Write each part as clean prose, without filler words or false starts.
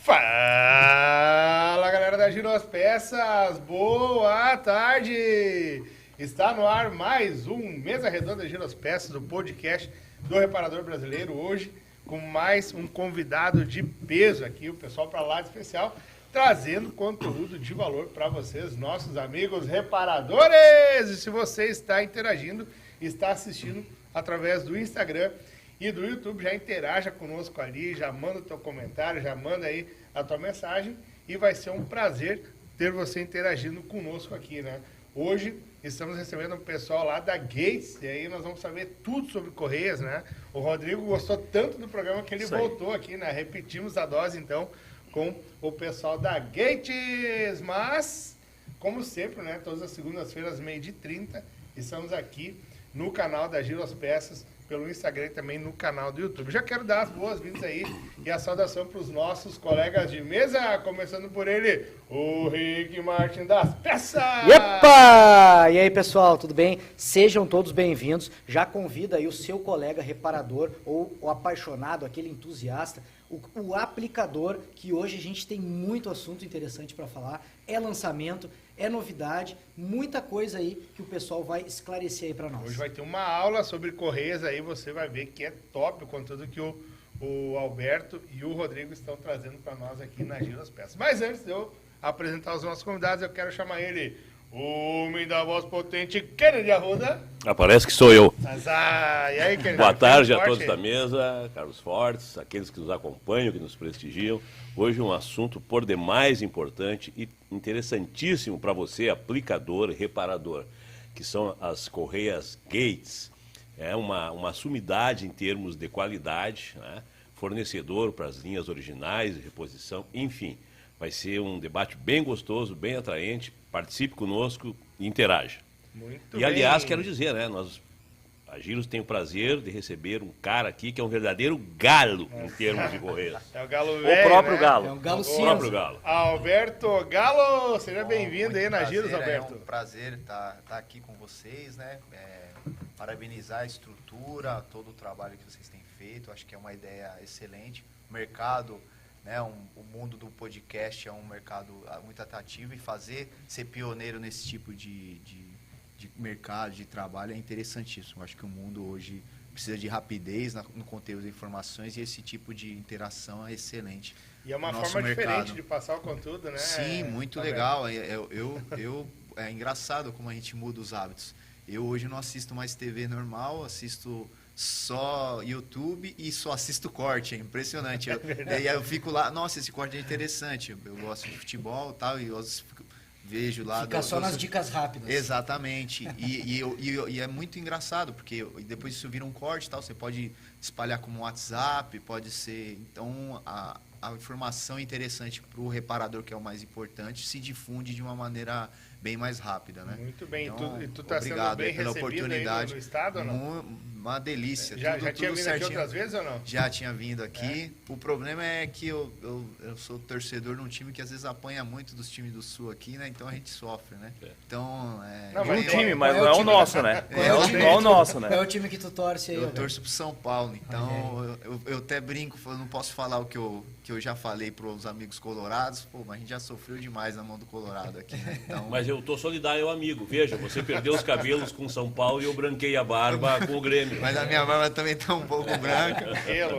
Fala, galera da Giro as Peças, boa tarde! Está no ar mais um Mesa Redonda Giro as Peças, do podcast do Reparador Brasileiro, hoje com mais um convidado de peso aqui, o pessoal para lá de especial, trazendo conteúdo de valor para vocês, nossos amigos reparadores! E se você está interagindo, está assistindo através do Instagram e do YouTube, já interaja conosco ali, já manda o teu comentário, já manda aí a tua mensagem e vai ser um prazer ter você interagindo conosco aqui, né? Hoje estamos recebendo um pessoal lá da Gates e aí nós vamos saber tudo sobre Correias, né? O Rodrigo gostou tanto do programa que ele voltou aqui, né? Repetimos a dose então com o pessoal da Gates, mas como sempre, né? Todas as segundas-feiras, 12h30, estamos aqui no canal da Giro as Peças, pelo Instagram e também no canal do YouTube. Já quero dar as boas-vindas aí e a saudação para os nossos colegas de mesa, começando por ele, o Rick Martin das Peças! Epa! E aí, pessoal, tudo bem? Sejam todos bem-vindos. Já convida aí o seu colega reparador ou o apaixonado, aquele entusiasta, o aplicador, que hoje a gente tem muito assunto interessante para falar. É lançamento, é novidade, muita coisa aí que o pessoal vai esclarecer aí para nós. Hoje vai ter uma aula sobre Correias aí, você vai ver que é top o conteúdo que o Alberto e o Rodrigo estão trazendo para nós aqui na Giro as Peças. Mas antes de eu apresentar os nossos convidados, eu quero chamar ele, o homem da voz potente, Kennedy Arruda. Parece que sou eu. E aí, Kennedy? Boa tarde a todos da mesa, Carlos Fortes, aqueles que nos acompanham, que nos prestigiam. Hoje um assunto por demais importante e interessantíssimo para você, aplicador e reparador, que são as Correias Gates. É uma sumidade em termos de qualidade, né? Fornecedor para as linhas originais, reposição, enfim. Vai ser um debate bem gostoso, bem atraente. Participe conosco e interaja. Muito e, aliás, bem. quero dizer, né? A Giros tem o prazer de receber um cara aqui que é um verdadeiro galo em termos de Correias. É o Galo Velho, O próprio né? Galo. É um galo O cinza. próprio Galo. Alberto Galo, seja bem-vindo aí na Giros, Alberto. É um prazer estar aqui com vocês, né? Parabenizar a estrutura, todo o trabalho que vocês têm feito. Acho que é uma ideia excelente. O mercado, né? O mundo do podcast é um mercado muito atrativo e ser pioneiro nesse tipo de mercado, de trabalho é interessantíssimo. Acho que o mundo hoje precisa de rapidez no conteúdo de informações e esse tipo de interação é excelente. E é uma forma diferente de passar o conteúdo, né? Sim, muito legal. É engraçado como a gente muda os hábitos. Eu hoje não assisto mais TV normal, assisto só YouTube e só assisto corte, é impressionante. Daí eu fico lá, nossa, esse corte é interessante, eu gosto de futebol e tal, e eu vejo lá... Fica só nas dicas rápidas. Exatamente, e é muito engraçado, porque depois isso vira um corte e tal, você pode espalhar como WhatsApp, pode ser... Então, a informação interessante para o reparador, que é o mais importante, se difunde de uma maneira bem mais rápida, né? Muito bem, então, e tu tá sendo obrigado bem pela recebido oportunidade. Aí no estado ou não? Uma delícia. Já tudo tinha vindo certinho. aqui outras vezes ou não? Já tinha vindo aqui. O problema é que eu sou torcedor de um time que às vezes apanha muito dos times do Sul aqui, né? Então a gente sofre, né? Então... Não, mas time, mas não é o nosso, né? Qual é o time Não é o nosso, né? Qual é o time que tu torce aí? Eu Alberto? torço pro São Paulo, então eu até brinco, eu não posso falar o que eu já falei para os amigos colorados, mas a gente já sofreu demais na mão do Colorado aqui, né? Então... Mas eu tô solidário ao amigo. Veja, você perdeu os cabelos com São Paulo e eu branquei a barba com o Grêmio. Mas a minha barba também tá um pouco branca.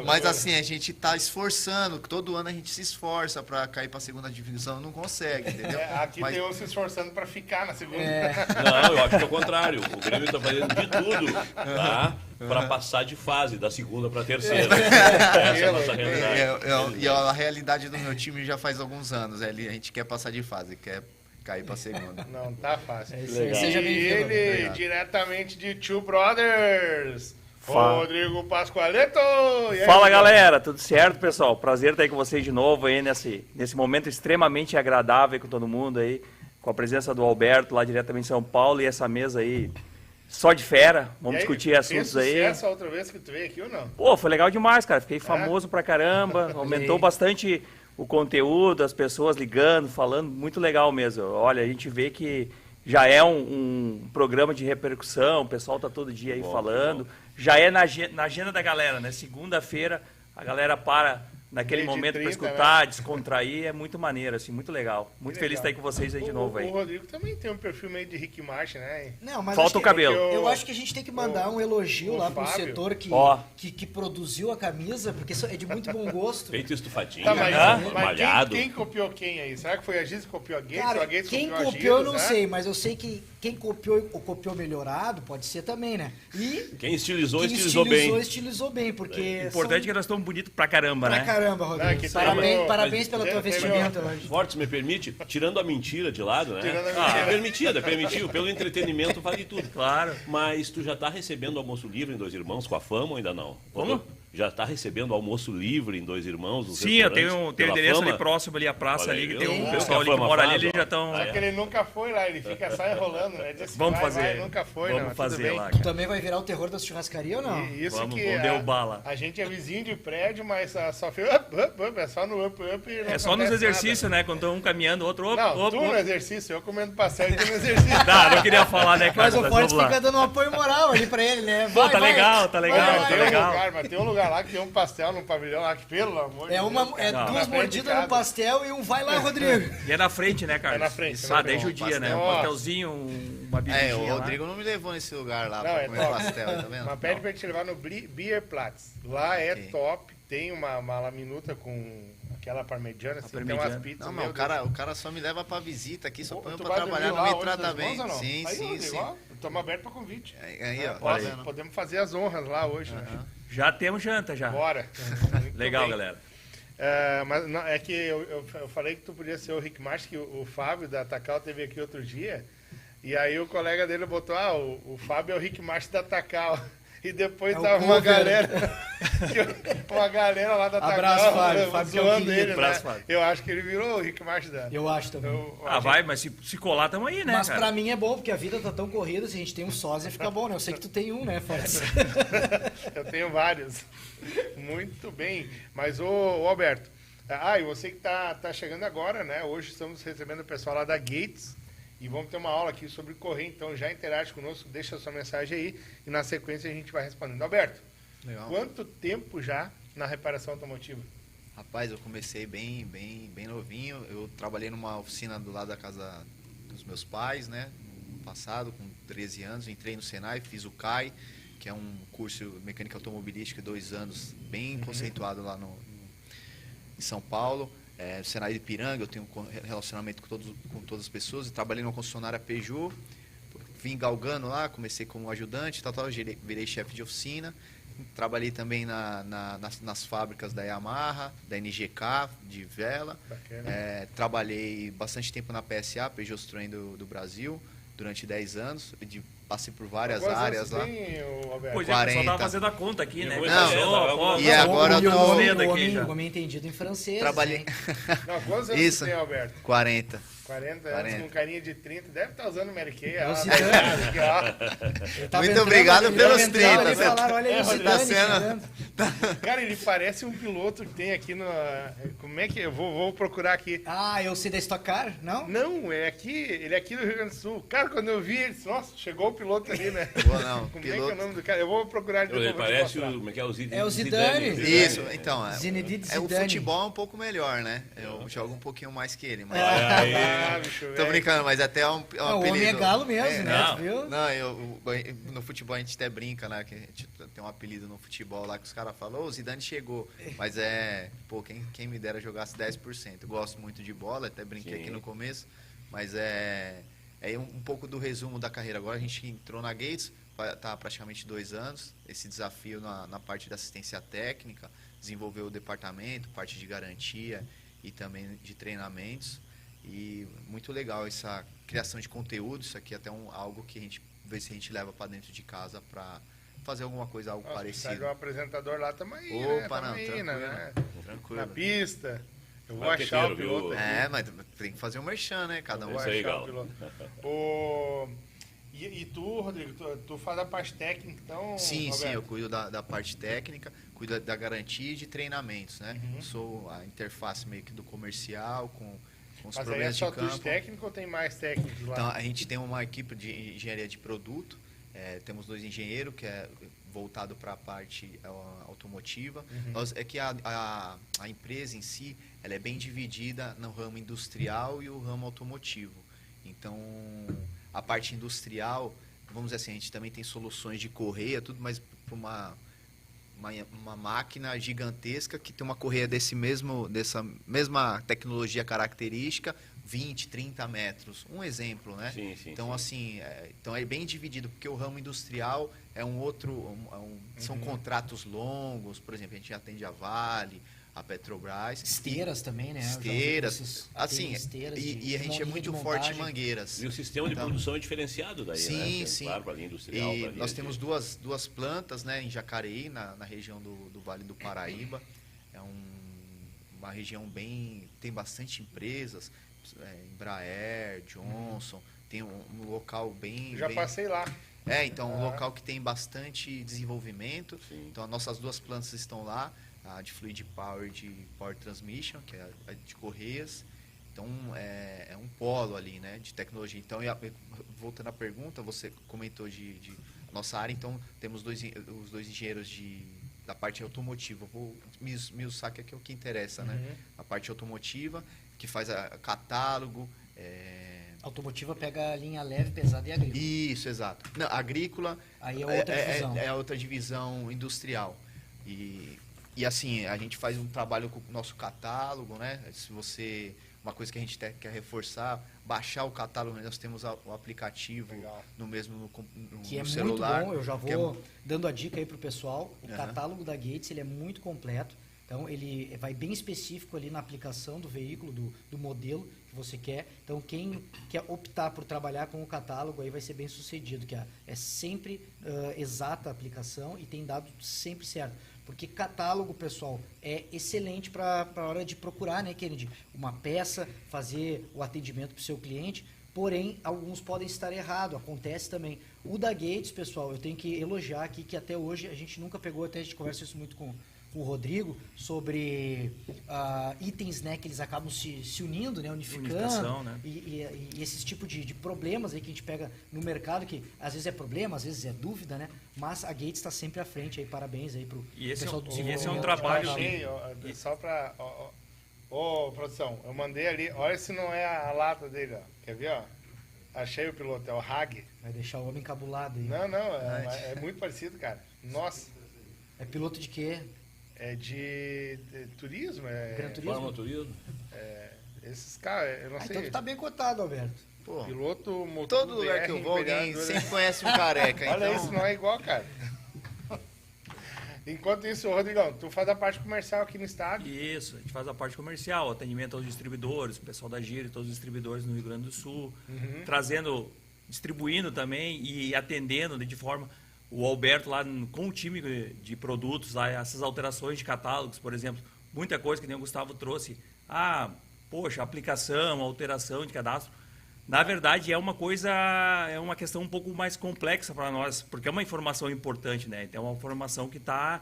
Mas assim, a gente tá esforçando, todo ano a gente se esforça para cair para a segunda divisão, não consegue, entendeu? Aqui tem um se esforçando para ficar na segunda. Não, eu acho que é o contrário. O Grêmio tá fazendo de tudo, tá? Para passar de fase, da segunda para a terceira. Essa é a nossa realidade. E a realidade do meu time já faz alguns anos. A gente quer passar de fase, quer cair para a segunda. Não tá fácil. Seja E bem-vindo. ele, diretamente de Two Brothers, Fala. Rodrigo Pascoaleto. E aí, Fala, Rodrigo? galera, tudo certo, pessoal? Prazer estar aí com vocês de novo aí nesse momento extremamente agradável com todo mundo aí, com a presença do Alberto lá diretamente em São Paulo e essa mesa aí só de fera. Vamos E aí, discutir assuntos fez aí. sucesso a outra vez que tu veio aqui ou não? Pô, foi legal demais, cara. Fiquei famoso pra caramba, aumentou bastante o conteúdo, as pessoas ligando, falando, muito legal mesmo. Olha, a gente vê que já é um programa de repercussão, o pessoal tá todo dia aí falando. Já é na agenda da galera, né? Segunda-feira a galera para naquele Meio de momento para 30, escutar, descontrair, é muito maneiro, assim, muito legal. Muito feliz de estar aí com vocês aí de novo aí. O Rodrigo também tem um perfil meio de Rick Martin, né? Não, mas Falta acho o que- cabelo. Eu acho que a gente tem que mandar um elogio o lá pro Fábio. setor Ó. que produziu a camisa, porque isso é de muito bom gosto. Feito estufadinho, Tá, mas, né? mas malhado. quem copiou quem aí? Será que foi a Giz que copiou a Gates? Ou Cara, a Gates quem copiou a copiou eu Giz, não né? sei, mas eu sei que quem copiou ou copiou melhorado pode ser também, né? E Quem estilizou, quem estilizou bem. estilizou bem, porque O importante é que nós estamos bonitos pra caramba, pra né? caramba, Não, Rodrigo. que Parabéns, teve- parabéns pela tua teve- vestimenta hoje. Fortes, me permite? Tirando a mentira de lado, né? Tirando a mentira. É permitido. Pelo entretenimento vale tudo. Claro. Mas tu já tá recebendo almoço livre em Dois Irmãos com a fama ou ainda não? Como? Já tá recebendo almoço livre em Dois Irmãos? nos Sim, eu restaurantes tenho um pela endereço fama? ali próximo, ali a praça Olha ali, aí, que viu? tem um Viu pessoal que ali a que fama mora ali, faz, eles ó. já estão... Só que ele nunca foi lá, ele fica só enrolando, né? Diz que Vamos vai, fazer. vai, nunca foi, né? Vamos Mas fazer tudo bem. lá, Tu cara. também vai virar o terror das churrascarias ou não? E isso Vamos que derrubar lá. a gente é vizinho de prédio, mas só fica é só no up e não É só nos acontece exercícios, nada. né? Quando um caminhando, o outro... Op, Não, op, tu no op. exercício, eu comendo pastel e tu no exercício. Tá, não queria falar, né, cara? Mas o Mas Fortes vamos lá. fica dando um apoio moral ali pra ele, né? Pô, tá legal, tá legal, Mas tá tem um legal. lugar, mas tem um lugar lá que tem um pastel num pavilhão lá que, pelo amor de É, Deus, uma, é cara, duas na frente de mordidas casa. no pastel e um vai lá, Rodrigo. E é na frente, né, cara? É na frente, Isso, é na ah, desde o frente. dia, né? Um Pastel. pastelzinho, uma É, bebidinha o lá. Rodrigo não me levou nesse lugar lá Não, pra é comer top. pastel, tá vendo? Mas pede pra te levar no Bierplatz. Lá é Ok. top, tem uma laminuta com aquela parmegiana, assim, tem parmegiana. umas pizzas. Não, meu mas o cara só me leva pra visita aqui, só Deus. põe Tu pra vai trabalhar, dormir não lá me hoje trata nas bem. mãos ou não? Sim, Aí, sim, Rodrigo, sim. ó, estamos abertos para convite. Aí, ó, tá Posso- vendo? podemos fazer as honras lá hoje, né? Já temos janta, já. Bora. Muito Legal, bem. galera. Mas não, é que eu falei que tu podia ser o Rick Martin, que o Fábio da Tacal teve aqui outro dia, e aí o colega dele botou, o Fábio é o Rick Martin da Tacal. E depois É o tava uma cover. galera lá da Tacal Abraço, Fábio. Fábio, que é um zoando querido. ele, Abraço, né? Fábio. Eu acho que ele virou o Rick Martin da... Eu acho também. Ah, vai, mas se colar, tamo aí, né, Mas cara? pra mim é bom, porque a vida tá tão corrida, se a gente tem um sósia, fica bom, né? Eu sei que tu tem um, né, Fortes? Eu tenho vários. Muito bem. Mas, ô Alberto, e você que tá chegando agora, né? Hoje estamos recebendo o pessoal lá da Gates e vamos ter uma aula aqui sobre correr, então já interage conosco, deixa a sua mensagem aí e na sequência a gente vai respondendo. Alberto, Legal. quanto tempo já na reparação automotiva? Rapaz, eu comecei bem novinho. Eu trabalhei numa oficina do lado da casa dos meus pais, né? No passado, com 13 anos, entrei no Senai, fiz o CAI, que é um curso de mecânica automobilística, 2 anos, bem conceituado lá em São Paulo. Senai de Ipiranga, eu tenho um relacionamento com todas as pessoas. Eu trabalhei numa concessionária Peugeot, vim galgando lá, comecei como ajudante, virei chefe de oficina. Trabalhei também nas fábricas da Yamaha, da NGK, de vela. Bacana. Trabalhei bastante tempo na PSA, Peugeot Citroën do Brasil, durante 10 anos. Passei por várias Quantos áreas anos lá. tem, ô, Alberto? Pois é, o pessoal 40. tava fazendo a conta aqui, né? Não, e agora eu E o tô- homem, Lendo o aqui homem, já. o homem entendido em francês. Trabalhei hein? Não, quantos anos Isso. você tem, Alberto? 40. 40 anos, 40. com carinha de 30, deve estar usando Mary Kay. É o ó. Zidane. Aqui, ó. Ele tava Muito entrando obrigado ali, pelos entrando 30, ali e você falaram, olha aí, o tá Zidane sendo- chegando. Cara, ele parece um piloto que tem aqui no... Como é que... Eu vou procurar aqui. Ah, eu sei da Stock Car, não? Não, ele é aqui do Rio Grande do Sul. Cara, quando eu vi ele, disse, nossa, chegou o piloto ali, né? Boa, não, Como é que é piloto. o nome do cara? Eu vou procurar ele Ele depois, vou te parece mostrar. como é que é o Zidane? É o Zidane. Isso, então, Zinedine o Zidane. futebol é um pouco melhor, né? Eu jogo um pouquinho mais que ele, mas... Ah, bicho, Tô velho. brincando, mas até é um Não, o homem é apelido. galo mesmo, né? não. Tu viu? Não, no futebol a gente até brinca, né? Que a gente tem um apelido no futebol lá que os caras falam, ô, o Zidane chegou. Mas quem me dera jogasse 10%. Eu gosto muito de bola, até brinquei Sim. aqui no começo, mas é um pouco do resumo da carreira. Agora a gente entrou na Gates, tá há praticamente 2 anos, esse desafio na parte da assistência técnica, desenvolver o departamento, parte de garantia e também de treinamentos. E muito legal essa criação de conteúdo, isso aqui é até algo que a gente vê se a gente leva para dentro de casa para fazer alguma coisa, algo Nossa, precisa de parecido. um apresentador lá, tamo aí, né? Opa, Tamo não, aí, tranquilo, né? tranquilo. Na pista. Eu vou Marqueteiro, achar o piloto viu? aqui. Mas tem que fazer um merchan, né? Cada um Vou Isso aí, achar o Galo. piloto. E tu, Rodrigo, tu faz a parte técnica, então... Sim, Roberto? eu cuido da parte técnica, cuido da garantia e de treinamentos, né? Uhum. Sou a interface meio que do comercial com os Mas aí é problemas só de tu de campo. técnico ou tem mais técnicos lá? Então, a gente tem uma equipe de engenharia de produto, temos 2 engenheiros, que é voltado para a parte automotiva. É que a empresa em si, ela é bem dividida no ramo industrial e o ramo automotivo. Então, a parte industrial, vamos dizer assim, a gente também tem soluções de correia, tudo, mas para uma máquina gigantesca que tem uma correia dessa mesma tecnologia característica, 20, 30 metros. Um exemplo, né? Sim, Então, assim, então é bem dividido, porque o ramo industrial é são contratos longos, por exemplo, a gente atende a Vale, a Petrobras. Esteiras também, né? Esteiras. Assim, e a gente é muito forte em mangueiras. E o sistema de produção é diferenciado daí, sim, né? Sim, claro, para a linha industrial. E nós temos duas plantas, né, em Jacareí, na região do Vale do Paraíba. É uma região tem bastante empresas, Embraer, Johnson, tem um local bem... Já passei lá. Então, um local que tem bastante desenvolvimento. Sim. Então, as nossas duas plantas estão lá, a de Fluid Power e de Power Transmission, que é a de Correias. Então, é um polo ali, né, de tecnologia. Então, voltando à pergunta, você comentou de nossa área, então, temos os dois engenheiros da parte automotiva. Vou me usar que é o que interessa, né? A parte automotiva, que faz catálogo. Automotiva pega a linha leve, pesada e agrícola. Isso, exato. Não, agrícola aí é outra divisão. É outra divisão industrial. E assim, a gente faz um trabalho com o nosso catálogo, né? Uma coisa que a gente quer reforçar, baixar o catálogo, nós temos o aplicativo no que é celular. Muito bom, eu já vou dando a dica aí pro pessoal. O catálogo da Gates, ele é muito completo. Então, ele vai bem específico ali na aplicação do veículo, do modelo que você quer. Então, quem quer optar por trabalhar com o catálogo aí vai ser bem sucedido, que é sempre exata a aplicação e tem dado sempre certo. Porque catálogo, pessoal, é excelente para a hora de procurar, né, Kennedy? Uma peça, fazer o atendimento para o seu cliente. Porém, alguns podem estar errados, acontece também. O da Gates, pessoal, eu tenho que elogiar aqui que até hoje a gente nunca pegou, até a gente conversa isso muito com o Rodrigo, sobre itens, né, que eles acabam se unindo, né, unificando, né? E esses tipos de problemas aí que a gente pega no mercado, que às vezes é problema, às vezes é dúvida, né? Mas a Gates está sempre à frente aí, parabéns aí pro pessoal do desenvolvimento. Esse é um trabalho... Só para... produção, eu mandei ali, olha se não é a lata dele, ó. Quer ver, ó? Achei o piloto, é o Hag. Vai deixar o homem encabulado aí. Não, é muito parecido, cara. Nossa. É piloto de quê? É de turismo, Gran Turismo? Fórmula Turismo? Esses caras, eu não sei. Então tu tá bem cotado, Alberto. Pô, piloto, motor todo lugar que eu vou, alguém sempre conhece um careca. Olha então... isso, não é igual, cara. Enquanto isso, Rodrigão, tu faz a parte comercial aqui no estádio? Isso, a gente faz a parte comercial, atendimento aos distribuidores, o pessoal da Giro, todos os distribuidores no Rio Grande do Sul, distribuindo também e atendendo de forma... O Alberto lá com o time de produtos, lá, essas alterações de catálogos, por exemplo, muita coisa que nem o Gustavo trouxe. Aplicação, alteração de cadastro. Na verdade, é uma questão um pouco mais complexa para nós, porque é uma informação importante, né? Então, é uma informação que está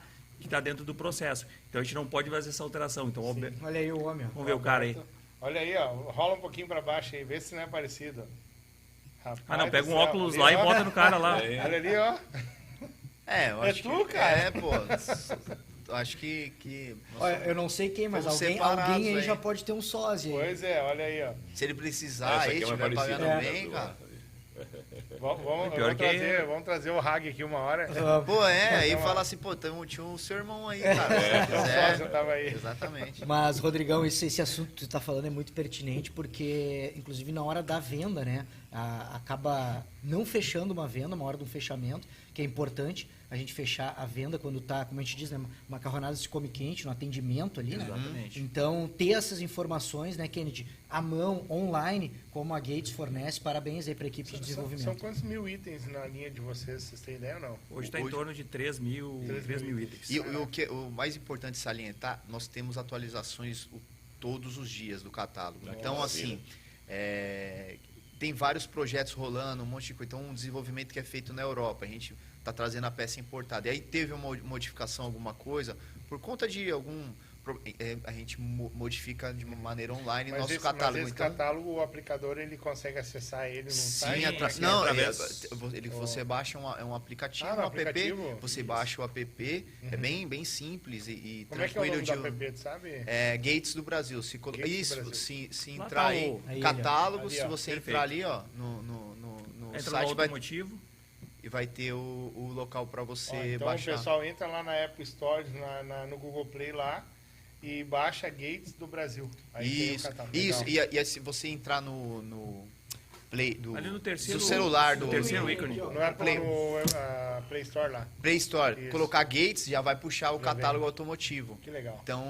dentro do processo. Então, a gente não pode fazer essa alteração. Então, olha aí o homem. Vamos ver o cara aí. Olha aí, ó, rola um pouquinho para baixo aí, vê se não é parecido. Rapaz, não, pega um óculos lá e bota no cara lá. Olha ali, ó. Eu acho tu, cara? Pô. Acho que olha, eu não sei quem, mas alguém aí já pode ter um sósia aí. Pois é, olha aí, ó. Se ele precisar, aí estiver pagando bem, cara. Vamos trazer o Hag aqui uma hora. Aí fala assim, tinha o seu irmão aí, cara. Tava aí. Exatamente. Mas, Rodrigão, esse assunto que tu tá falando é muito pertinente, porque, inclusive, na hora da venda, né, acaba não fechando uma venda, uma hora de um fechamento, que é importante a gente fechar a venda quando tá, como a gente diz, né, macarronada se come quente, no atendimento ali, né? Exatamente. Então, ter essas informações, né, Kennedy, à mão, online, como a Gates fornece, parabéns aí para a equipe de desenvolvimento. São quantos mil itens na linha de vocês têm ideia ou não? Hoje está em torno de 3 mil itens. E o mais importante salientar, nós temos atualizações todos os dias do catálogo. Então, assim, tem vários projetos rolando, um monte de coisa. Então, um desenvolvimento que é feito na Europa, a gente está trazendo a peça importada. E aí teve uma modificação, alguma coisa, por conta de algum a gente modifica de uma maneira online Mas nosso esse, catálogo. mas esse Então, catálogo, o aplicador, ele consegue acessar ele no site? sim, Como é que não, é? você baixa um aplicativo, no um app, aplicativo? você baixa o app, é bem simples e Como é que é o nome do tranquilo app, tu sabe? Gates do Brasil. Gates do Isso, Brasil. se Lá entrar tá aí, aí, catálogo, ali, se ó. você Perfeito. entrar ali, ó, no Entra site no vai, automotivo. e vai ter o local para você Ó, então baixar. o pessoal entra lá na Apple Store, no Google Play lá, e baixa Gates do Brasil. Aí tem o Isso, catálogo. isso. Legal. E se você entrar no Play Ali no terceiro, do celular, no do terceiro ícone. No Apple, Play. no Play Store lá. Play Store, Isso. colocar Gates, já vai puxar o Já catálogo vem. automotivo. Que legal. Então,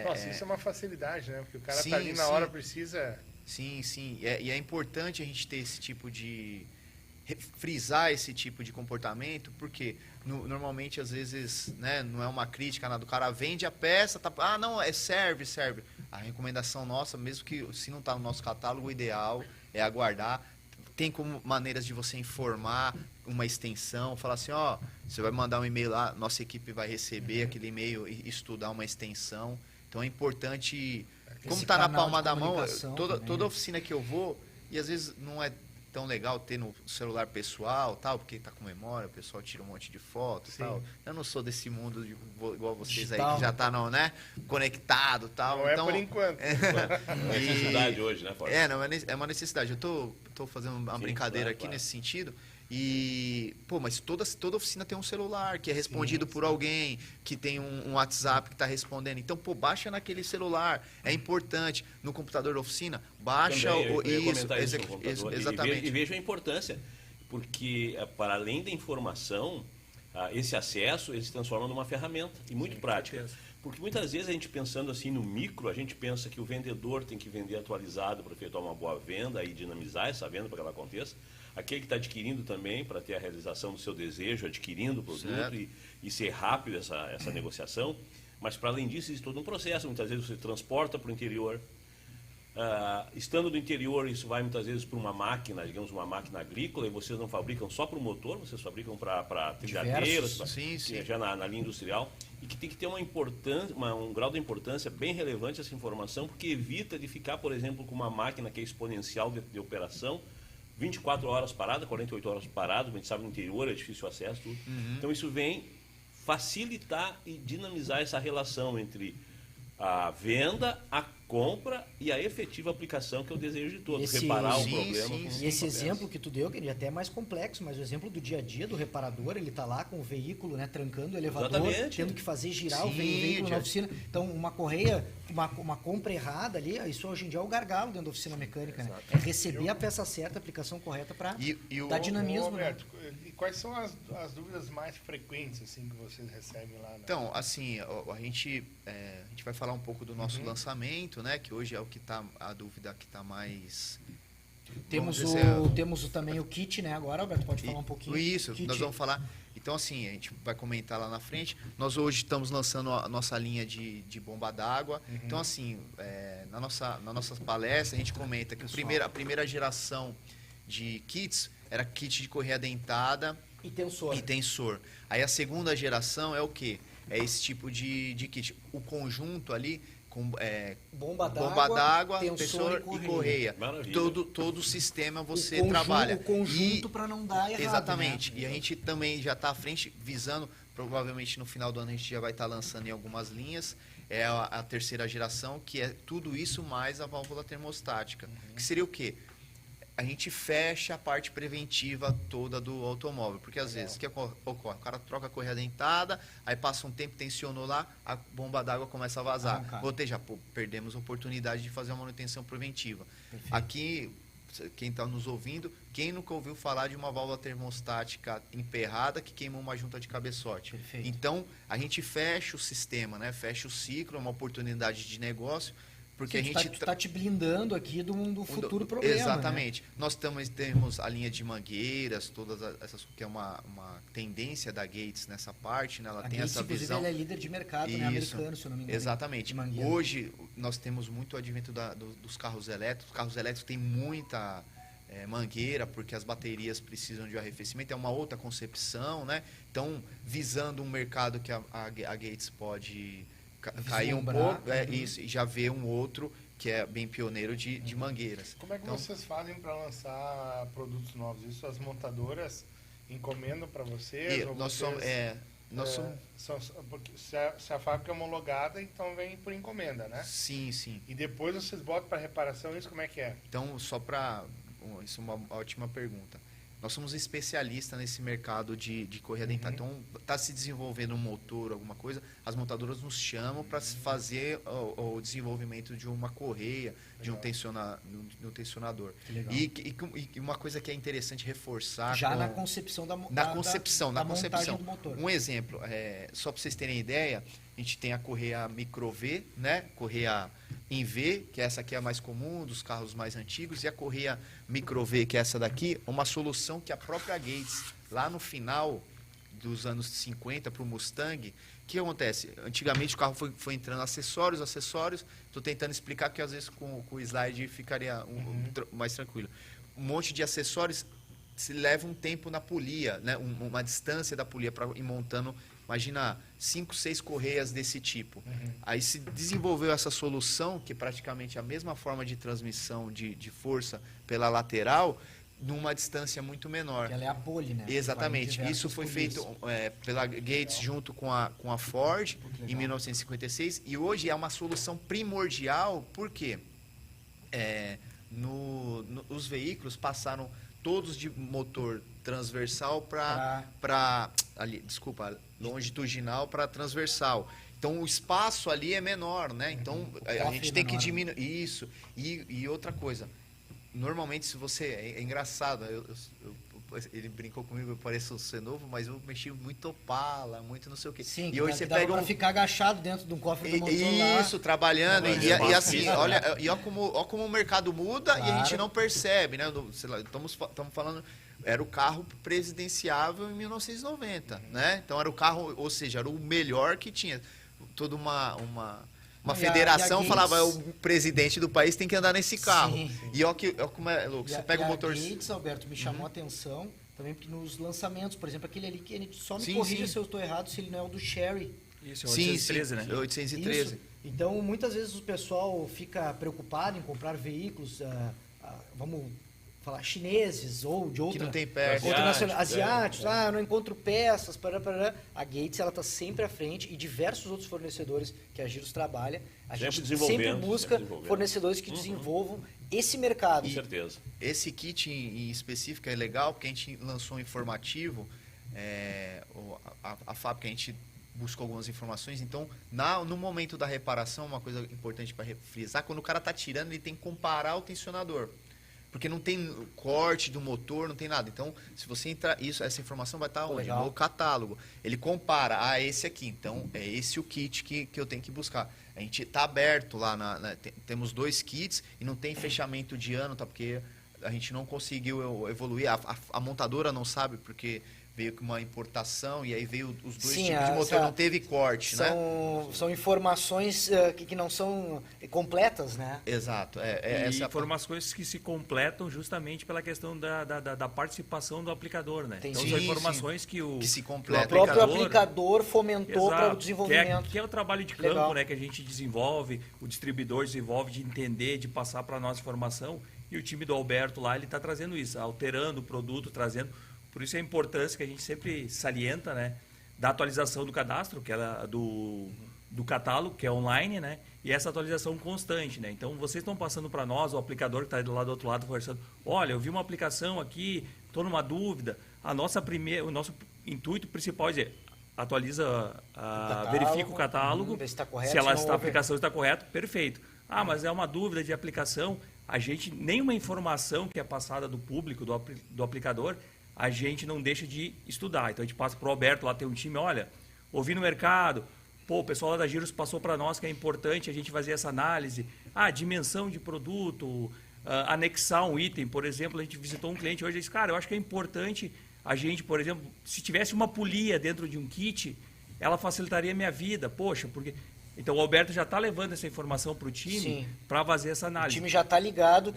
Nossa, isso é uma facilidade, né? Porque o cara Sim, tá ali na sim. hora, precisa... sim. E é importante a gente ter esse tipo de... frisar esse tipo de comportamento, porque normalmente, às vezes, né, não é uma crítica, nada. O cara vende a peça, não, serve. A recomendação nossa, mesmo que se não está no nosso catálogo, o ideal é aguardar. Tem como maneiras de você informar uma extensão, falar assim, ó, você vai mandar um e-mail lá, nossa equipe vai receber aquele e-mail e estudar uma extensão. Então é importante, como está na canal palma de da mão, comunicação também, toda né? oficina que eu vou, e às vezes não é tão legal ter no celular pessoal, tal, porque tá com memória, o pessoal tira um monte de foto, Sim. tal. Eu não sou desse mundo igual vocês aí Digital. que já tá né, conectado, tal. Não é então, por enquanto. É necessidade hoje, né, Forte? não, é uma necessidade. Eu tô fazendo uma Sim, brincadeira claro, aqui claro. nesse sentido. E, mas toda oficina tem um celular que é respondido por alguém, que tem um WhatsApp que está respondendo. Então, baixa naquele celular. É importante. No computador da oficina, baixa Também, eu ia isso. comentar isso no computador. Exatamente. E vejo a importância, porque para além da informação, esse acesso ele se transforma numa ferramenta e muito prática. certeza. Porque muitas vezes a gente pensando assim no micro, a gente pensa que o vendedor tem que vender atualizado para efetuar uma boa venda e dinamizar essa venda para que ela aconteça. Aquele que está adquirindo também para ter a realização do seu desejo, adquirindo o produto e ser rápido essa negociação. Mas para além disso, existe todo um processo. Muitas vezes você transporta para o interior. Estando no interior, isso vai muitas vezes para uma máquina, digamos uma máquina agrícola, e vocês não fabricam só para o motor, vocês fabricam para trilhadeiras, Sim. já na linha industrial, e que tem que ter um grau de importância bem relevante essa informação, porque evita de ficar, por exemplo, com uma máquina que é exponencial de operação, 24 horas parada, 48 horas parada, a gente sabe no interior é difícil o acesso, tudo. Então isso vem facilitar e dinamizar essa relação entre a venda, a compra e a efetiva aplicação, que é o desejo de todos, reparar o problema. sim. E esse exemplo que tu deu, que ele até é mais complexo, mas o exemplo do dia a dia do reparador, ele tá lá com o veículo, né, trancando o elevador, Exatamente. tendo que fazer girar o Sim, veículo na já- oficina. Então, uma correia, uma compra errada ali, isso hoje em dia é o gargalo dentro da oficina mecânica, né? É receber a peça certa, a aplicação correta para E o dar dinamismo, né? Roberto, e quais são as dúvidas mais frequentes assim que vocês recebem lá? Então, assim, a gente vai falar um pouco do nosso lançamento, né? Que hoje é o que tá, a dúvida que está mais... Temos, vamos dizer, temos também o kit, né? Agora, Alberto, pode falar um pouquinho. Isso, Kit. nós vamos falar. Então, assim, a gente vai comentar lá na frente. Nós hoje estamos lançando a nossa linha de bomba d'água. Então, assim, na nossa palestra, a gente comenta que a primeira geração de kits era kit de correia dentada E tensor. e tensor. Aí a segunda geração é o quê? É esse tipo de kit. O conjunto ali com Bomba d'água, tensor tensor e correia. Maravilha. Todo o sistema você o trabalha. O conjunto para não dar errado. Exatamente. Né? E a gente também já está à frente, visando, provavelmente no final do ano a gente já vai estar lançando em algumas linhas, é a terceira geração, que é tudo isso mais a válvula termostática. Que seria o quê? A gente fecha a parte preventiva toda do automóvel. Porque às vezes, o que ocorre? O cara troca a correia dentada, aí passa um tempo, tensionou lá, a bomba d'água começa a vazar. Ou seja, perdemos a oportunidade de fazer uma manutenção preventiva. Perfeito. Aqui, quem está nos ouvindo, quem nunca ouviu falar de uma válvula termostática emperrada que queimou uma junta de cabeçote? Perfeito. Então, a gente fecha o sistema, né? Fecha o ciclo, é uma oportunidade de negócio, porque Sim, a gente... tá te blindando aqui do futuro problema. Exatamente. Nós temos a linha de mangueiras, todas essas, que é uma tendência da Gates nessa parte, né? Ela A tem Gates, essa inclusive, visão. ela é líder de mercado, né? Isso. Americano, se eu não me engano. Exatamente. de mangueira. Hoje, nós temos muito advento dos carros elétricos. Os carros elétricos têm muita mangueira, porque as baterias precisam de arrefecimento. É uma outra concepção, né? Então, visando um mercado que a Gates pode cair um Vislumbrar. pouco, isso, e já ver um outro que é bem pioneiro de mangueiras. Como é que Então, vocês fazem para lançar produtos novos? Isso as montadoras encomendam para vocês? e ou nós vocês, somos, porque se a fábrica é homologada, então vem por encomenda, né? sim, sim. E depois vocês botam para reparação, isso como é que é? Então, isso é uma ótima pergunta. Nós somos especialistas nesse mercado de correia dental. Então, está se desenvolvendo um motor, alguma coisa, as montadoras nos chamam para fazer o desenvolvimento de uma correia, de um tensionador. legal. E uma coisa que é interessante reforçar... Já na concepção da Na concepção. montagem do motor. Um exemplo, só para vocês terem ideia, a gente tem a correia micro V, né? Correia em V, que essa aqui é a mais comum, dos carros mais antigos, e a correia micro V, que é essa daqui, uma solução que a própria Gates, lá no final dos anos 50 para o Mustang, o que acontece? Antigamente o carro foi entrando acessórios, estou tentando explicar que às vezes com o slide ficaria mais tranquilo. Um monte de acessórios se leva um tempo na polia, né? Uma distância da polia para ir montando. Imagina 5, 6 correias desse tipo. Aí se desenvolveu essa solução, que é praticamente a mesma forma de transmissão de força pela lateral, numa distância muito menor. Ela é a pole, né? Exatamente. Vai em Isso foi diversas feito polias. pela Gates junto com a Ford legal. em 1956. E hoje é uma solução primordial, porque os veículos passaram todos de motor transversal para longitudinal para transversal. Então o espaço ali é menor, né? Então a gente tem que diminuir isso. E outra coisa, normalmente se você é engraçado, ele brincou comigo, eu pareço ser novo, mas eu mexi muito Opala, muito não sei o quê. Sim, e hoje você dava pega pra ficar agachado dentro de um cofre do motor lá. isso, trabalhando. E assim, olha como o mercado muda e a gente não percebe, né? Sei lá, estamos falando, era o carro presidenciável em 1990, né? Então era o carro, ou seja, era o melhor que tinha. Toda uma federação Gates, falava, o presidente do país tem que andar nesse carro. Sim. E olha como é louco. Você pega o motor... A Gates, Alberto, me chamou a atenção também porque nos lançamentos, por exemplo, aquele ali que ele só me Sim, corrija sim. se eu estou errado, se ele não é o do Sherry. Isso, é Sim, 813, né? 813. Isso. Então, muitas vezes o pessoal fica preocupado em comprar veículos, vamos falar, chineses ou de outra... Que não tem perto. Asiáticos, não encontro peças, parará. A Gates, ela está sempre à frente e diversos outros fornecedores que a Giros trabalha. A Sempre gente desenvolvendo, sempre busca sempre desenvolvendo. fornecedores que desenvolvam esse mercado. Com certeza. Esse kit em específico é legal porque a gente lançou um informativo, a fábrica, a gente buscou algumas informações, então no momento da reparação, uma coisa importante para frisar, quando o cara está tirando, ele tem que comparar o tensionador. Porque não tem corte do motor, não tem nada. Então, se você entrar, essa informação vai estar onde? Legal. No catálogo. Ele compara, esse aqui. Então, é esse o kit que eu tenho que buscar. A gente está aberto lá, temos 2 kits e não tem fechamento de ano, tá? Porque a gente não conseguiu evoluir. A montadora não sabe, porque veio com uma importação e aí veio os 2 Sim, tipos de motor, não teve corte, né? São informações que não são completas, né? Exato. E Essa informações que se completam justamente pela questão da participação do aplicador, né? Entendi. Então são Sim, informações que que se O completa. próprio aplicador fomentou para o Exato, desenvolvimento. que é o trabalho de campo, Legal. né, que a gente desenvolve, o distribuidor desenvolve de entender, de passar para a nossa informação, e o time do Alberto lá, ele está trazendo isso, alterando o produto, trazendo. Por isso a importância que a gente sempre salienta, né, da atualização do cadastro, que é do catálogo, que é online, né, e essa atualização constante, né. Então vocês estão passando para nós, o aplicador que está do lado do outro lado conversando, olha, eu vi uma aplicação aqui, estou numa dúvida. O nosso intuito principal é dizer, atualiza, verifica o catálogo, ver se está correto, se se não a houver- aplicação está correta, perfeito. Mas é uma dúvida de aplicação, a gente, nenhuma informação que é passada do público, do aplicador, a gente não deixa de estudar. Então a gente passa para o Alberto, lá tem um time, olha, ouvi no mercado, o pessoal lá da Giros passou para nós que é importante a gente fazer essa análise, dimensão de produto, anexar um item, por exemplo, a gente visitou um cliente hoje e disse, cara, eu acho que é importante a gente, por exemplo, se tivesse uma polia dentro de um kit, ela facilitaria a minha vida, poxa, porque Então o Alberto já está levando essa informação para o time para fazer essa O análise. time já está ligado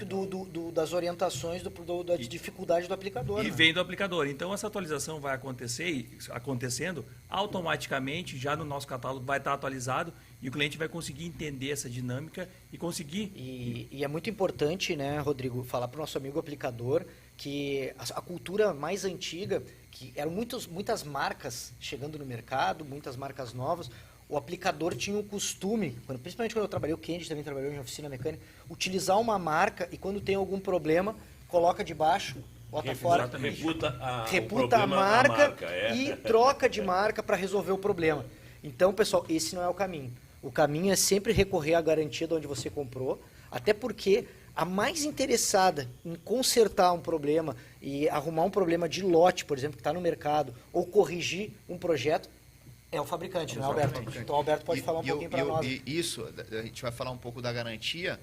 das orientações da dificuldade do aplicador. E né? vem do aplicador. Então essa atualização vai acontecendo automaticamente, já no nosso catálogo vai estar atualizado e o cliente vai conseguir entender essa dinâmica e conseguir. E é muito importante, né, Rodrigo, falar para o nosso amigo aplicador que a cultura mais antiga, que eram muitas marcas chegando no mercado, muitas marcas novas, o aplicador tinha o costume, principalmente quando eu trabalhei, o Kendi também trabalhou em oficina mecânica, utilizar uma marca e quando tem algum problema, coloca de baixo, bota fora, reputa a marca e troca de marca para resolver o problema. Então, pessoal, esse não é o caminho. O caminho é sempre recorrer à garantia de onde você comprou, até porque a mais interessada em consertar um problema e arrumar um problema de lote, por exemplo, que está no mercado, ou corrigir um projeto, é o fabricante, né, Alberto? Então, o Alberto pode falar um pouquinho para nós. Isso, a gente vai falar um pouco da garantia.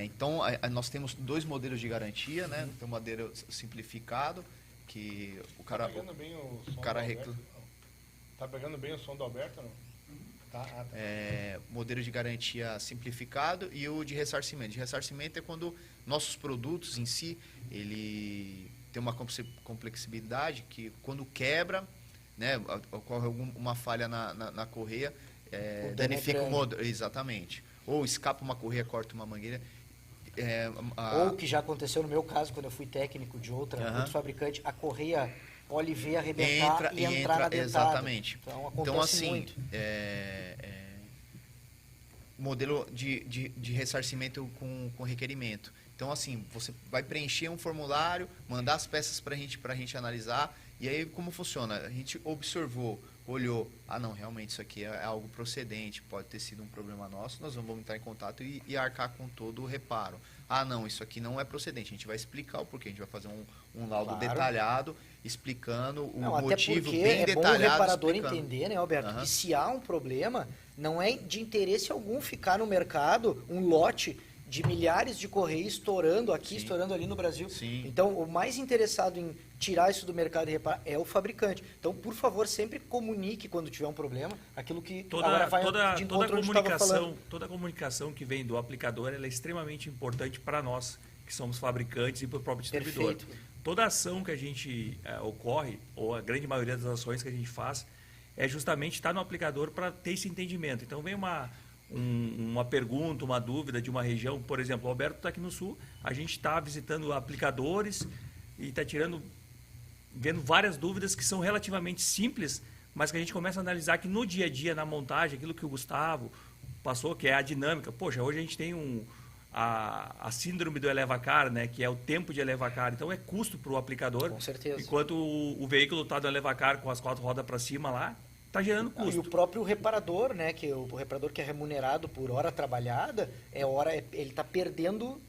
Então, nós temos 2 modelos de garantia, né? Tem um modelo simplificado, que o cara... Tá pegando bem o som o cara do Alberto? Tá pegando bem o som do Alberto ou não? Tá. Modelo de garantia simplificado e o de ressarcimento. De ressarcimento é quando nossos produtos em si, ele tem uma complexibilidade que quando quebra, né, ocorre uma falha na correia, danifica o motor. Exatamente. Ou escapa uma correia, corta uma mangueira. Ou que já aconteceu no meu caso, quando eu fui técnico de outro fabricante, a correia pode ver arrebentar e entrar na dentada. Exatamente. Então, acontece muito. Modelo de ressarcimento com requerimento. Então, assim, você vai preencher um formulário, mandar as peças para a gente analisar. E aí, como funciona? A gente observou, olhou, não, realmente isso aqui é algo procedente, pode ter sido um problema nosso, nós vamos entrar em contato e arcar com todo o reparo. Não, isso aqui não é procedente, a gente vai explicar o porquê, a gente vai fazer um laudo detalhado, explicando o motivo bem detalhado. É bom o reparador entender, né, Alberto, que se há um problema, não é de interesse algum ficar no mercado um lote de milhares de correios estourando aqui, estourando ali no Brasil. Sim. Então, o mais interessado em tirar isso do mercado e reparar é o fabricante. Então, por favor, sempre comunique quando tiver um problema, aquilo que toda a comunicação que vem do aplicador ela é extremamente importante para nós, que somos fabricantes e para o próprio distribuidor. Perfeito. Toda ação que a gente ocorre, ou a grande maioria das ações que a gente faz, é justamente estar no aplicador para ter esse entendimento. Então, vem uma pergunta, uma dúvida de uma região, por exemplo, o Alberto está aqui no Sul, a gente está visitando aplicadores e está vendo várias dúvidas que são relativamente simples, mas que a gente começa a analisar que no dia a dia, na montagem, aquilo que o Gustavo passou, que é a dinâmica. Poxa, hoje a gente tem a síndrome do elevacar, né, que é o tempo de elevacar, então é custo para o aplicador. Com certeza. Enquanto o veículo está do elevacar com as 4 rodas para cima lá, está gerando custo. E o próprio reparador, né, que o reparador que é remunerado por hora trabalhada, ele está perdendo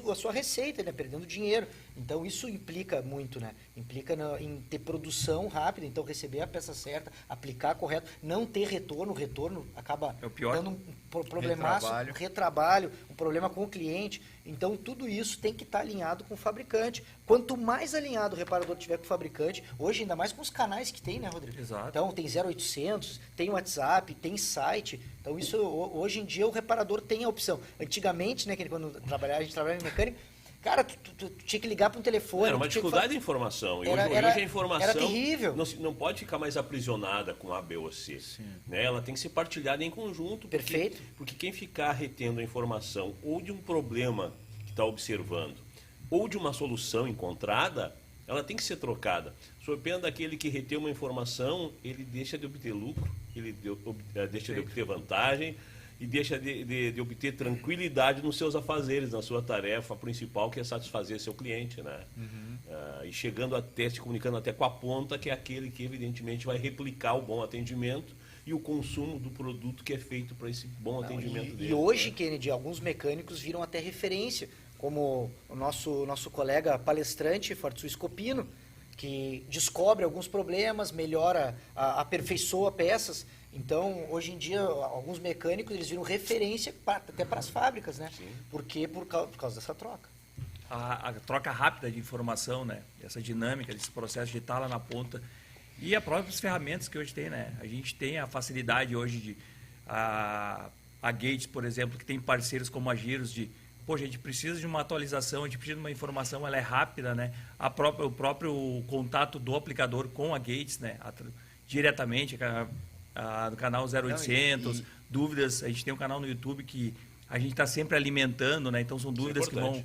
a sua receita, né, perdendo dinheiro. Então isso implica muito, né? Implica em ter produção rápida, então receber a peça certa, aplicar correto, não ter retorno. O retorno acaba dando um problemaço, retrabalho, um problema com o cliente. Então tudo isso tem que estar alinhado com o fabricante. Quanto mais alinhado o reparador tiver com o fabricante, hoje ainda mais com os canais que tem, né, Rodrigo? Exato. Então tem 0800, tem WhatsApp, tem site. Então isso hoje em dia o reparador tem a opção. Antigamente, né, quando a gente trabalhava em mecânica, cara, tu tinha que ligar para um telefone. Era uma dificuldade de informação. E hoje a informação era terrível. Não pode ficar mais aprisionada com A, B ou C. Né? Ela tem que ser partilhada em conjunto. Perfeito. Porque quem ficar retendo a informação ou de um problema que está observando ou de uma solução encontrada, ela tem que ser trocada. Sob pena daquele que retém uma informação, ele deixa de obter lucro, ele deixa de obter vantagem, e deixa de obter tranquilidade nos seus afazeres, na sua tarefa principal, que é satisfazer seu cliente, né? E chegando até, se comunicando até com a ponta, que é aquele que evidentemente vai replicar o bom atendimento e o consumo do produto que é feito para esse bom atendimento dele. E hoje, Kennedy, alguns mecânicos viram até referência, como o nosso colega palestrante, Fortsu Scopino, que descobre alguns problemas, melhora, aperfeiçoa peças. Então, hoje em dia, alguns mecânicos eles viram referência até para as fábricas, né? Sim. Por quê? Por causa dessa troca. A troca rápida de informação, né? Essa dinâmica, esse processo de estar lá na ponta. E as próprias ferramentas que hoje tem, né? A gente tem a facilidade hoje de A Gates, por exemplo, que tem parceiros como a Giros de, poxa, a gente precisa de uma atualização, a gente precisa de uma informação, ela é rápida, né? O próprio contato do aplicador com a Gates, né? Diretamente, no canal 0800, dúvidas, a gente tem um canal no YouTube que a gente está sempre alimentando, né? Então são dúvidas que vão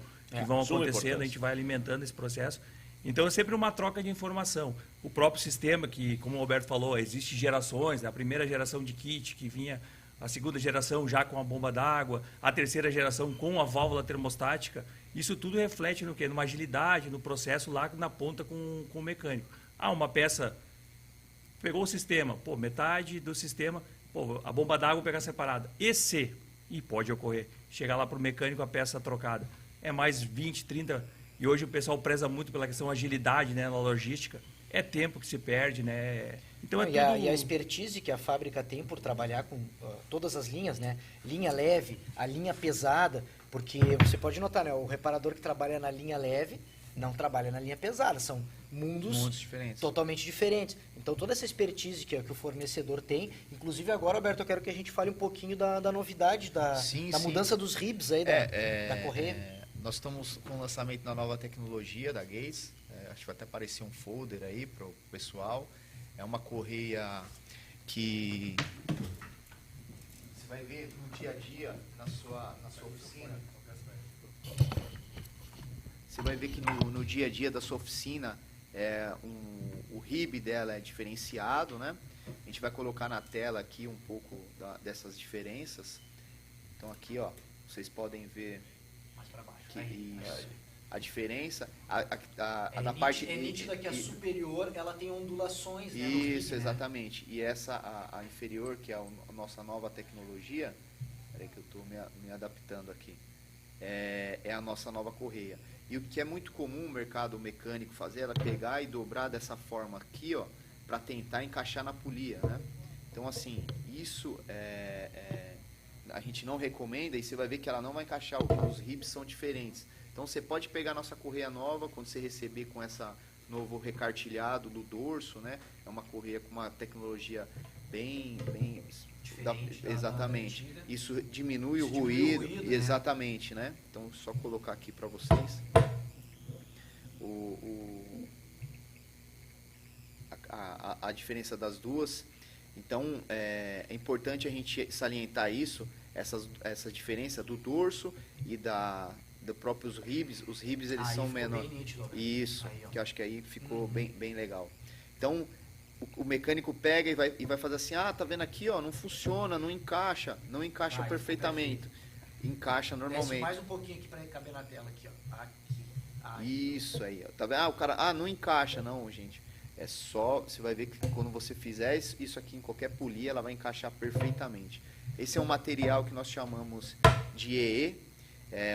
acontecendo, a gente vai alimentando esse processo. Então é sempre uma troca de informação. O próprio sistema, que, como o Alberto falou, existe gerações, né? A primeira geração de kit que vinha, a segunda geração já com a bomba d'água, a terceira geração com a válvula termostática. Isso tudo reflete no quê? Numa agilidade, no processo lá na ponta com o mecânico. Uma peça pegou o sistema, metade do sistema, a bomba d'água pegar separada. E pode ocorrer, chegar lá para o mecânico a peça trocada. É mais 20, 30, e hoje o pessoal preza muito pela questão agilidade, né, na logística. É tempo que se perde, né? Então e a expertise que a fábrica tem por trabalhar com todas as linhas, né? Linha leve, a linha pesada, porque você pode notar, né? O reparador que trabalha na linha leve não trabalha na linha pesada, são mundos diferentes. Totalmente diferentes. Então toda essa expertise que o fornecedor tem, inclusive agora, Alberto, eu quero que a gente fale um pouquinho da novidade, da mudança dos ribs aí, da correia. Nós estamos com o lançamento da nova tecnologia da Gates. Acho que vai até aparecer um folder aí para o pessoal. É uma correia que você vai ver no dia a dia na sua oficina. Você vai ver que no dia a dia da sua oficina o rib dela é diferenciado, né? A gente vai colocar na tela aqui um pouco dessas diferenças. Então aqui, ó, vocês podem ver a diferença, da parte... É nítida que a superior, ela tem ondulações, né? Isso, exatamente. E essa, a inferior, que é a nossa nova tecnologia, peraí que eu estou me adaptando aqui, é a nossa nova correia. E o que é muito comum o mercado mecânico fazer, ela pegar e dobrar dessa forma aqui, ó, para tentar encaixar na polia, né? Então, assim, isso a gente não recomenda, e você vai ver que ela não vai encaixar, os ribs são diferentes. Então você pode pegar a nossa correia nova, quando você receber com essa novo recartilhado do dorso, né? É uma correia com uma tecnologia bem diferente, exatamente. Isso diminui o ruído, né? Exatamente, né? Então só colocar aqui para vocês a diferença das duas. Então é importante a gente salientar isso, essa diferença do dorso e dos próprios ribs. Os ribs eles são menores. Isso, aí, que eu acho que aí ficou bem legal. Então o mecânico pega e vai fazer assim, tá vendo aqui, ó, não funciona, não encaixa perfeitamente. Encaixa normalmente. Desce mais um pouquinho aqui para caber na tela aqui, ó. Aqui. Isso aí, ó. Tá vendo? O cara, não encaixa, não, gente. É só, você vai ver que quando você fizer isso aqui em qualquer polia, ela vai encaixar perfeitamente. Esse é um material que nós chamamos de EE,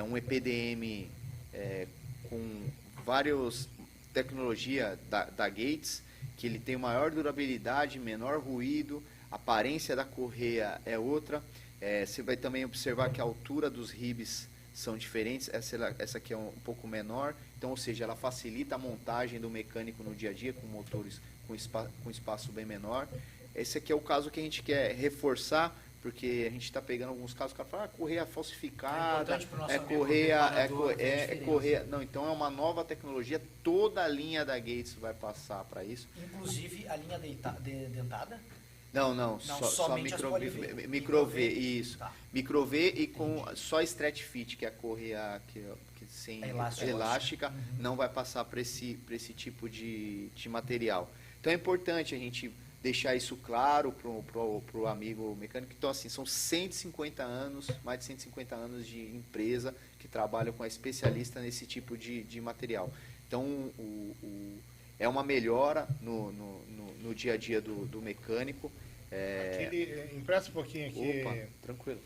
um EPDM com várias tecnologias da Gates, que ele tem maior durabilidade, menor ruído, a aparência da correia é outra. Você vai também observar que a altura dos ribs são diferentes, essa aqui é um pouco menor, então, ou seja, ela facilita a montagem do mecânico no dia a dia, com motores com espaço bem menor. Esse aqui é o caso que a gente quer reforçar, porque a gente está pegando alguns casos, o cara fala, correia falsificada, correia... Não, então é uma nova tecnologia, toda a linha da Gates vai passar para isso. Inclusive a linha dentada? Não, só micro-V, isso. Tá. Micro-V e com só stretch fit, que é a correia que sem elástica, não vai passar para esse tipo de material. Então é importante a gente deixar isso claro para o amigo mecânico. Então, assim, são 150 anos, mais de 150 anos de empresa que trabalha com a especialista nesse tipo de material. Então, é uma melhora no dia a dia do mecânico. Empresta um pouquinho aqui. Opa, tranquilo.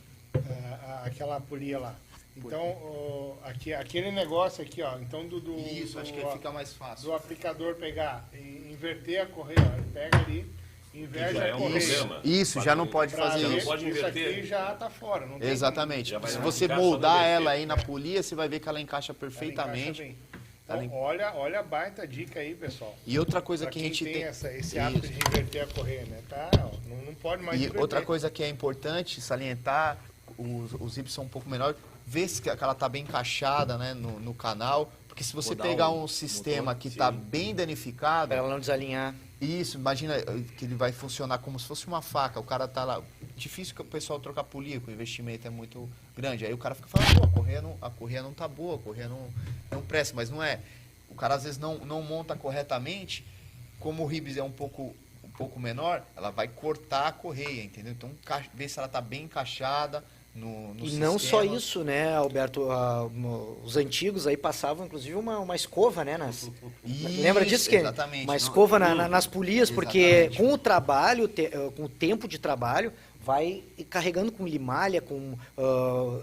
Aquela polia lá. Então, aquele negócio aqui, ó. Então, isso, acho que aí fica mais fácil. Do aplicador pegar e inverter a correia, ó, ele pega ali, inverte a correia. Isso, já não pode fazer isso. Não pode inverter. Isso aqui já está fora. Não tem exatamente. Se você moldar ela aí na polia, você vai ver que ela encaixa perfeitamente. Ela encaixa bem. Então, olha a baita dica aí, pessoal. E outra coisa pra que a gente tem esse hábito de inverter a correia, né? Tá, Não pode mais E inverter. outra coisa que é importante salientar, os zips são um pouco menores, ver se que ela está bem encaixada, né, no canal, porque se você Rodar pegar o um sistema motor, que está sim. bem danificado, Para ela não desalinhar. isso, imagina que ele vai funcionar como se fosse uma faca, o cara tá lá, difícil que o pessoal trocar polia, o investimento é muito grande, aí o cara fica falando, pô, a correia não tá boa, a correia não presta, mas não é. O cara às vezes não monta corretamente, como o ribs é um pouco menor, ela vai cortar a correia, entendeu? Então, ver se ela está bem encaixada no E sistema. não só isso, né, Alberto? Os antigos aí passavam, inclusive, uma escova, né? Isso, Lembra disso, Kenny? exatamente. Uma Não, escova nas polias, porque Exatamente. com o trabalho, com o tempo de trabalho, vai carregando com limalha, com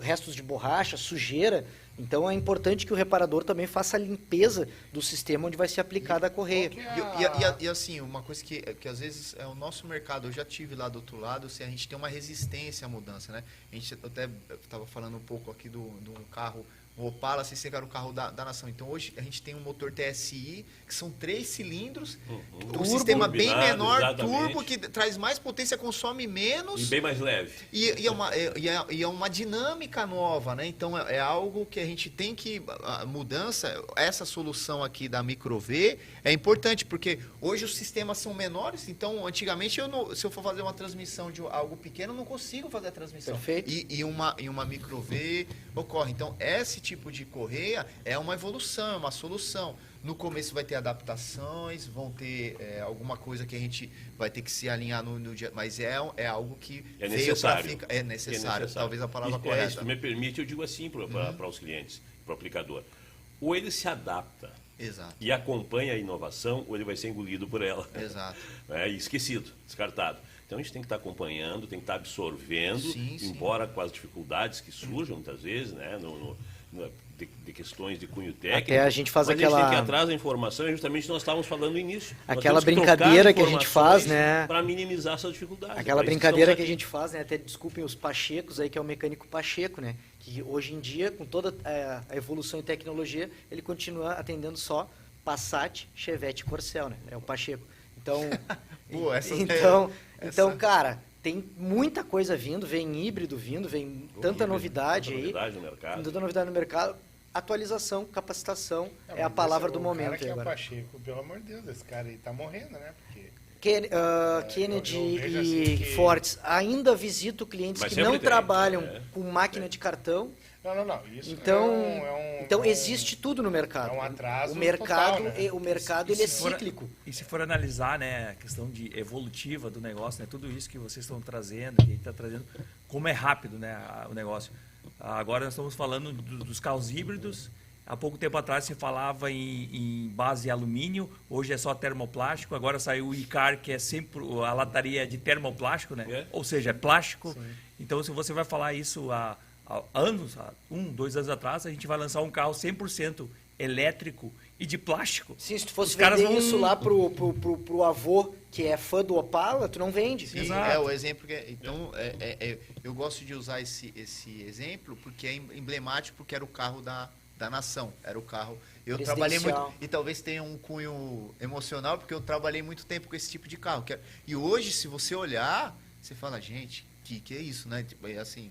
restos de borracha, sujeira. Então é importante que o reparador também faça a limpeza do sistema onde vai ser aplicada a correia. E assim, uma coisa que às vezes é o nosso mercado, eu já tive lá do outro lado, assim, a gente tem uma resistência à mudança, né? A gente até estava falando um pouco aqui do carro, o Opala, assim, que era o carro da nação. Então hoje a gente tem um motor TSI, que são 3 cilindros, um sistema bem turbinado, menor, exatamente. turbo, que traz mais potência, consome menos. E bem mais leve. E é uma dinâmica nova, né? Então é algo que a gente tem que. A mudança, essa solução aqui da Micro-V é importante, porque hoje os sistemas são menores, então antigamente se eu for fazer uma transmissão de algo pequeno, eu não consigo fazer a transmissão. Perfeito. E uma Micro-V ocorre. Então, esse tipo de correia é uma evolução, é uma solução. No começo vai ter adaptações, vão ter alguma coisa que a gente vai ter que se alinhar no dia, mas é algo que É veio necessário. para ficar. É necessário, talvez a palavra Se correta. tu me permite, eu digo assim para os clientes, para o aplicador. Ou ele se adapta Exato, e acompanha a inovação, ou ele vai ser engolido por ela. exato. E esquecido, descartado. Então a gente tem que estar acompanhando, tem que estar absorvendo, Sim, sim. embora com as dificuldades que surjam muitas vezes, né, de questões de cunho técnico. Até a gente faz mas a gente aquela- tem que ir atrás da informação, é justamente nós estávamos falando no início. Nós Aquela temos que brincadeira trocar que a gente faz, informações né? para minimizar essas dificuldades. Aquela É para isso brincadeira que a estamos gente faz, né? Até desculpem os pachecos aí, que é o mecânico pacheco, né? Que hoje em dia, com toda a evolução em tecnologia, ele continua atendendo só Passat, Chevette e Corcel, né? É o pacheco. Então, Pô, então, cara, tem muita coisa vindo, vem híbrido vindo, vem tanta novidade aí. novidade no mercado. Tanta novidade no mercado. Atualização, capacitação Não, é a mas palavra esse- do o momento cara que aí é agora. Pacheco, pelo amor de Deus, esse cara aí tá morrendo, né? Porque Kennedy eu vejo e assim que- Fortes, ainda visito clientes Mas que sempre não tem, trabalham é. com máquina de cartão. Não. Isso Então, é um existe tudo no mercado. é um atraso O mercado, total, né? o mercado E ele é se for- cíclico. E se for analisar, né, a questão de evolutiva do negócio, né, tudo isso que vocês estão trazendo, que a gente está trazendo, como é rápido, né, o negócio. Agora nós estamos falando dos carros híbridos. Há pouco tempo atrás se falava em base alumínio, hoje é só termoplástico. Agora saiu o Icar, que é sempre a lataria de termoplástico, né? É. Ou seja, é plástico. Então, se você vai falar isso há anos, há 2 anos atrás, a gente vai lançar um carro 100% elétrico e de plástico. Sim, se tu fosse Os caras vender vão- isso lá pro avô que é fã do Opala, tu não vende. Sim, Exato. o exemplo que então eu gosto de usar esse exemplo porque é emblemático, porque era o carro da nação, era o carro. Eu trabalhei muito Presidencial. e talvez tenha um cunho emocional porque eu trabalhei muito tempo com esse tipo de carro. E hoje, se você olhar, você fala, gente, que é isso, né? Tipo, é assim.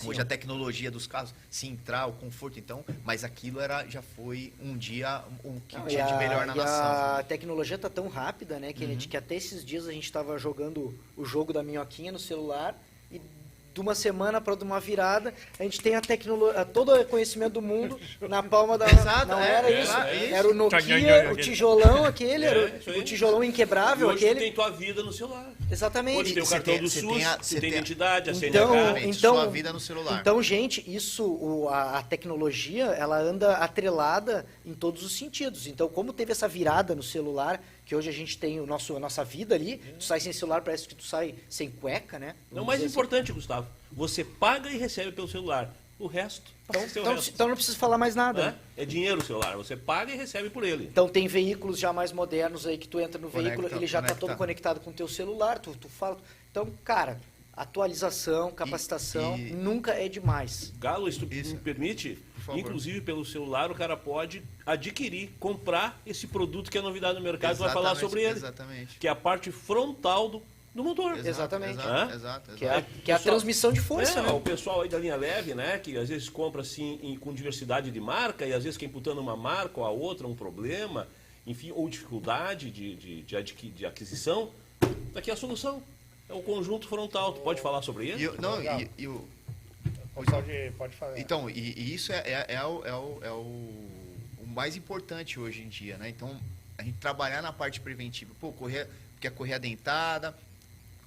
Hoje a tecnologia dos carros, Sintral, conforto, então, mas aquilo já foi um dia o que Não, tinha de melhor na e nação. a tecnologia tá tão rápida, né, Kennedy, que até esses dias a gente estava jogando o jogo da minhoquinha no celular e de uma semana para uma virada, a gente tem a tecnologia, todo o conhecimento do mundo na palma da mão. Exato, Não é, era é, isso. é isso. Era o Nokia, o tijolão aquele, era isso o aí. tijolão E inquebrável hoje tu aquele. tem tua vida no celular. Exatamente. Hoje tem o Você cartão tem- do você SUS, tem a- você você tem tem a- identidade, a Então, CNH. Exatamente, sua vida no celular. Então, gente, a tecnologia, ela anda atrelada em todos os sentidos. Então, como teve essa virada no celular, que hoje a gente tem a nossa vida ali, tu sai sem celular, parece que tu sai sem cueca, né? Não, Vamos mais dizer assim. importante, Gustavo, você paga e recebe pelo celular. O resto, Então, passa seu então, resto. então não precisa falar mais nada. Né? Né? É dinheiro o celular, você paga e recebe por ele. Então tem veículos já mais modernos aí que tu entra no Conecta, veículo, ele já está todo conecta. conectado com o teu celular, tu fala. Então, cara, atualização, capacitação, e- nunca é demais. Galo, se tu Isso. me permite, Por favor. inclusive pelo celular, o cara pode adquirir, comprar esse produto que é novidade no mercado, vai falar sobre ele. Exatamente. Que é a parte frontal do do motor. Exatamente. Exato. Que é a transmissão de força, né? O pessoal aí da linha leve, né? Que às vezes compra assim com diversidade de marca e às vezes quer imputando uma marca ou a outra um problema, enfim, ou dificuldade de aquisição. Daqui a solução. É o conjunto frontal. Tu pode falar sobre isso? Pode falar. Então, e isso é o mais importante hoje em dia, né? Então, a gente trabalhar na parte preventiva. Pô, quer correr adentada,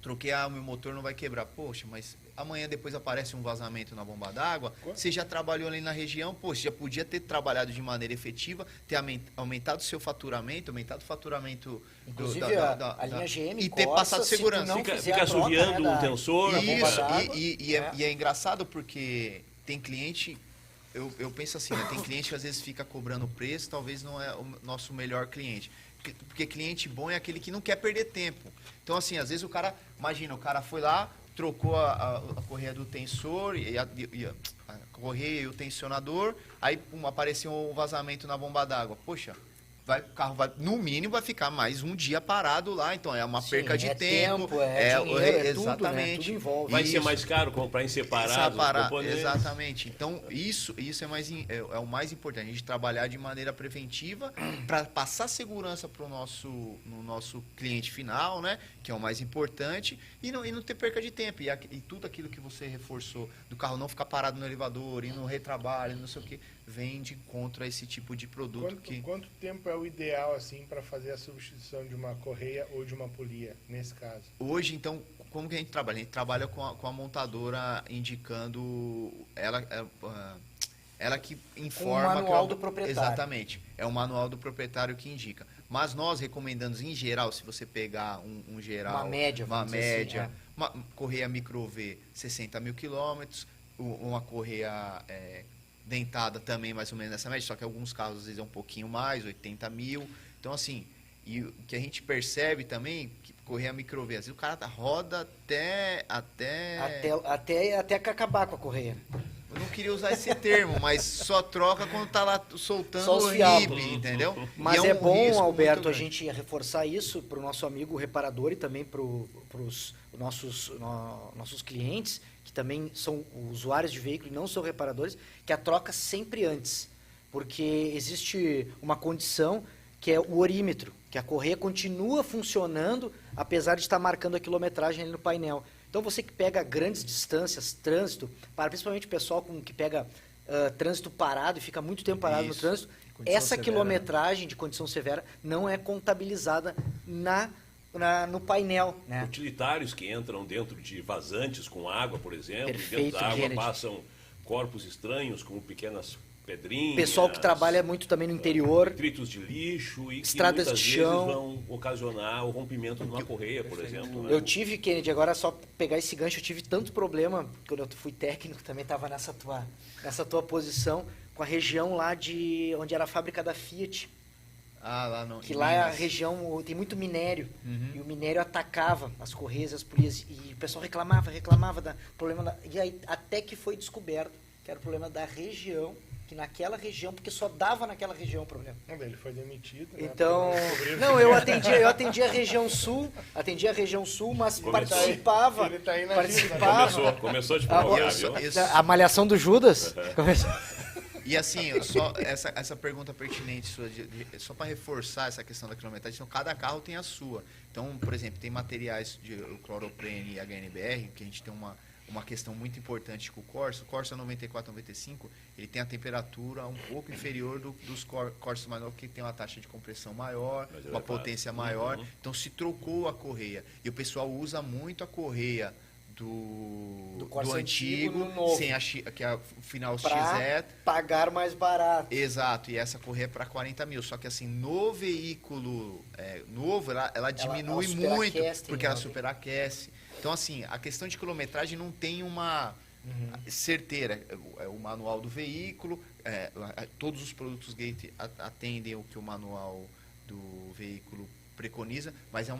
troquei, meu motor não vai quebrar. Poxa, mas amanhã depois aparece um vazamento na bomba d'água, você já trabalhou ali na região, poxa, já podia ter trabalhado de maneira efetiva, ter aumentado o seu faturamento, aumentado o faturamento inclusive a linha GM e ter passado segurança. Fica assoviando o tensor. E é engraçado porque tem cliente, eu penso assim, né, tem cliente que às vezes fica cobrando preço, talvez não é o nosso melhor cliente. Porque cliente bom é aquele que não quer perder tempo. Então, assim, às vezes o cara foi lá, trocou a correia do tensor e a correia e o tensionador, aí apareceu um vazamento na bomba d'água. Poxa, o carro no mínimo vai ficar mais um dia parado lá, então é uma perca de tempo. Dinheiro, exatamente. Tudo, né? Tudo envolve. Vai ser mais caro comprar em separado. Exatamente. Então, isso é o mais importante. A gente trabalhar de maneira preventiva para passar segurança no nosso cliente final, né? Que é o mais importante, e não ter perca de tempo. E tudo aquilo que você reforçou, do carro não ficar parado no elevador, ir no retrabalho, não sei o quê, vem de contra esse tipo de produto. Quanto tempo é o ideal assim para fazer a substituição de uma correia ou de uma polia, nesse caso? Hoje, então, como que a gente trabalha? A gente trabalha com a montadora indicando ela que informa... O manual do proprietário. Exatamente. É o manual do proprietário que indica. Mas nós recomendamos, em geral, se você pegar um geral... Uma média. Uma correia micro V, 60 mil quilômetros, uma correia... dentada também mais ou menos nessa média, só que em alguns casos às vezes é um pouquinho mais, 80 mil. Então, assim, e o que a gente percebe também, que correia micro V, às vezes o cara roda até acabar com a correia. Eu não queria usar esse termo, mas só troca quando tá lá soltando Só o RIB, entendeu? Mas é bom, Alberto, a gente reforçar isso para o nosso amigo reparador e também para os nossos clientes, que também são usuários de veículo e não são reparadores, que a troca sempre antes. Porque existe uma condição que é o orímetro, que a correia continua funcionando, apesar de estar marcando a quilometragem ali no painel. Então, você que pega grandes distâncias, trânsito, principalmente o pessoal que pega trânsito parado e fica muito tempo parado no trânsito, essa quilometragem de condição severa não é contabilizada no painel. Né? Utilitários que entram dentro de vazantes com água, por exemplo, Perfeito, e dentro da água Kennedy. Passam corpos estranhos, como pequenas pedrinhas. Pessoal que trabalha muito também no interior. Detritos de lixo e estradas que muitas de chão. vezes vão ocasionar o rompimento de uma correia, por exemplo. Né? Eu tive, Kennedy, agora só pegar esse gancho, eu tive tanto problema, quando eu fui técnico, também estava nessa tua posição, com a região lá de onde era a fábrica da Fiat. Lá não. Que lá é a região, tem muito minério, e o minério atacava as correias, as polias, e o pessoal reclamava problema e aí até que foi descoberto que era o problema da região, que naquela região, porque só dava naquela região o problema. Ele foi demitido. Então, não, eu atendi a região sul, mas participava. Ele tá aí na participava. Começou de provocar, viu? A malhação do Judas? Começou. E assim, só essa pergunta pertinente sua, só para reforçar essa questão da quilometragem, então cada carro tem a sua. Então, por exemplo, tem materiais de cloroprene e HNBR, que a gente tem uma questão muito importante com o Corsa 94, 95, ele tem a temperatura um pouco inferior dos Corsas mais novos, que tem uma taxa de compressão maior, uma potência maior. Então, se trocou a correia. E o pessoal usa muito a correia do antigo, sem que é o final XZ. Pagar mais barato. Exato, e essa correia é para 40 mil. Só que assim, no veículo novo, ela diminui muito, porque ela superaquece. Então, assim, a questão de quilometragem não tem uma certeira. É o manual do veículo, todos os produtos Gate atendem o que o manual do veículo preconiza, mas é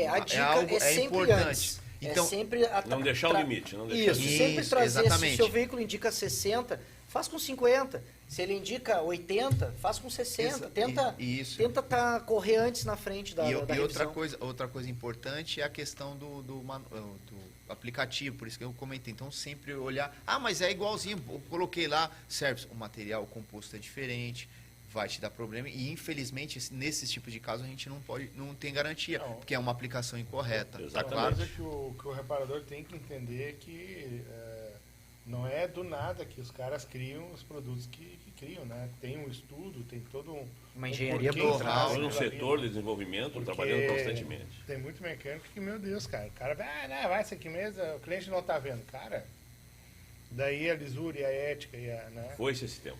A dica algo, é sempre importante. antes. Então, É sempre Não deixar o limite. Não deixar Isso, o limite. sempre Isso, trazer. Se o exatamente. seu veículo indica 60, faz com 50. Se ele indica 80, faz com 60. Isso. Tenta correr antes na frente da E revisão. outra coisa importante é a questão do aplicativo, por isso que eu comentei. Então, sempre olhar, mas é igualzinho, eu coloquei lá, serve, o material composto é diferente, vai te dar problema. E, infelizmente, nesses tipos de casos, a gente não tem garantia, porque é uma aplicação incorreta. Tá Exatamente. claro? Coisa que o reparador tem que entender é que não é do nada que os caras criam os produtos que criam, né? Tem um estudo, tem todo Uma engenharia porquê por que trás. traz Foi um aquilo ali, setor né? de desenvolvimento Porque trabalhando constantemente. Tem muito mecânico que, meu Deus, cara, o cara vai isso aqui mesmo, o cliente não tá vendo. Cara, daí a lisura e a ética e a, né? Foi-se esse tempo.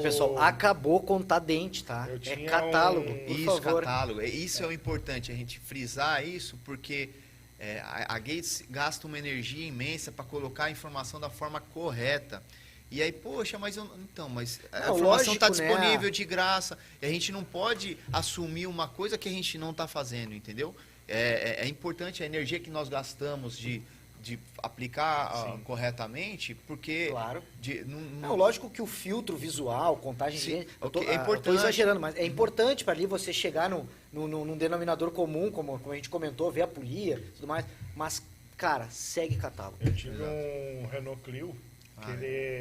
Pessoal, acabou contar dente, tá? Eu É tinha catálogo, um- por Isso, favor. catálogo. Isso é o importante, a gente frisar isso, porque a Gates gasta uma energia imensa para colocar a informação da forma correta. E aí, poxa, mas a Não, informação está lógico, né? disponível de graça. E a gente não pode assumir uma coisa que a gente não está fazendo, entendeu? É importante a energia que nós gastamos de aplicar corretamente, porque... Claro. Não- Não, lógico que o filtro visual, contagem de Sim, gente, eu tô, ok, é eu tô importante. exagerando, mas é importante para ali você chegar num denominador comum, como a gente comentou, ver a polia e tudo mais. Mas, cara, segue catálogo. Eu tive um Renault Clio,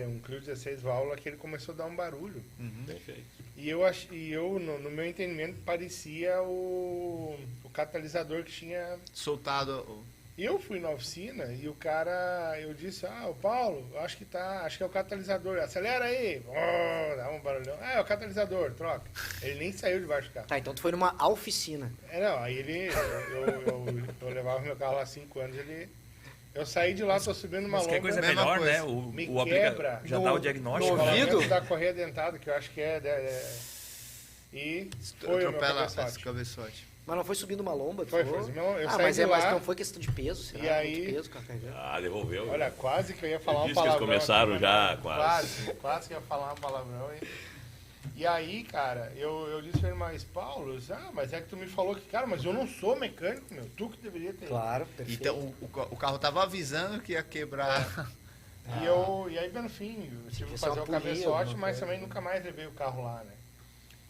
um Clio 16 válvula, que ele começou a dar um barulho. Bem feito. E eu no meu entendimento, parecia o catalisador que tinha. soltado... E eu fui na oficina e o cara, eu disse, o Paulo, acho que é o catalisador, acelera aí. Dá um barulhão. É o catalisador, troca. Ele nem saiu debaixo do carro. Tá, então tu foi numa oficina. Aí eu levava meu carro lá há 5 anos, eu saí de lá, tô subindo uma Mas que lomba. coisa mesma melhor, coisa. né? Me O quebra. já dá o diagnóstico. no ouvido? Falamento da correia dentada, que eu acho que e foi o meu atropela esse cabeçote. cabeçote. Mas não foi subindo uma lomba? tu Foi, falou? foi. Eu saí mas de lá, mas não foi questão de peso, será? e aí- Muito peso, cara, carregando. Devolveu. olha, quase que eu ia falar um Diz que eles palavrão. começaram aqui, já, mas quase. quase que eu ia falar um palavrão. E aí, cara, eu disse pra ele, mas Paulo, mas é que tu me falou que, cara, mas eu não sou mecânico, meu, tu que deveria ter. Claro, perfeito. Então, o carro tava avisando que ia quebrar. E aí, no fim, eu tive que Isso é fazer uma o polia, cabeçote, alguma mas coisa. também nunca mais levei o carro lá, né?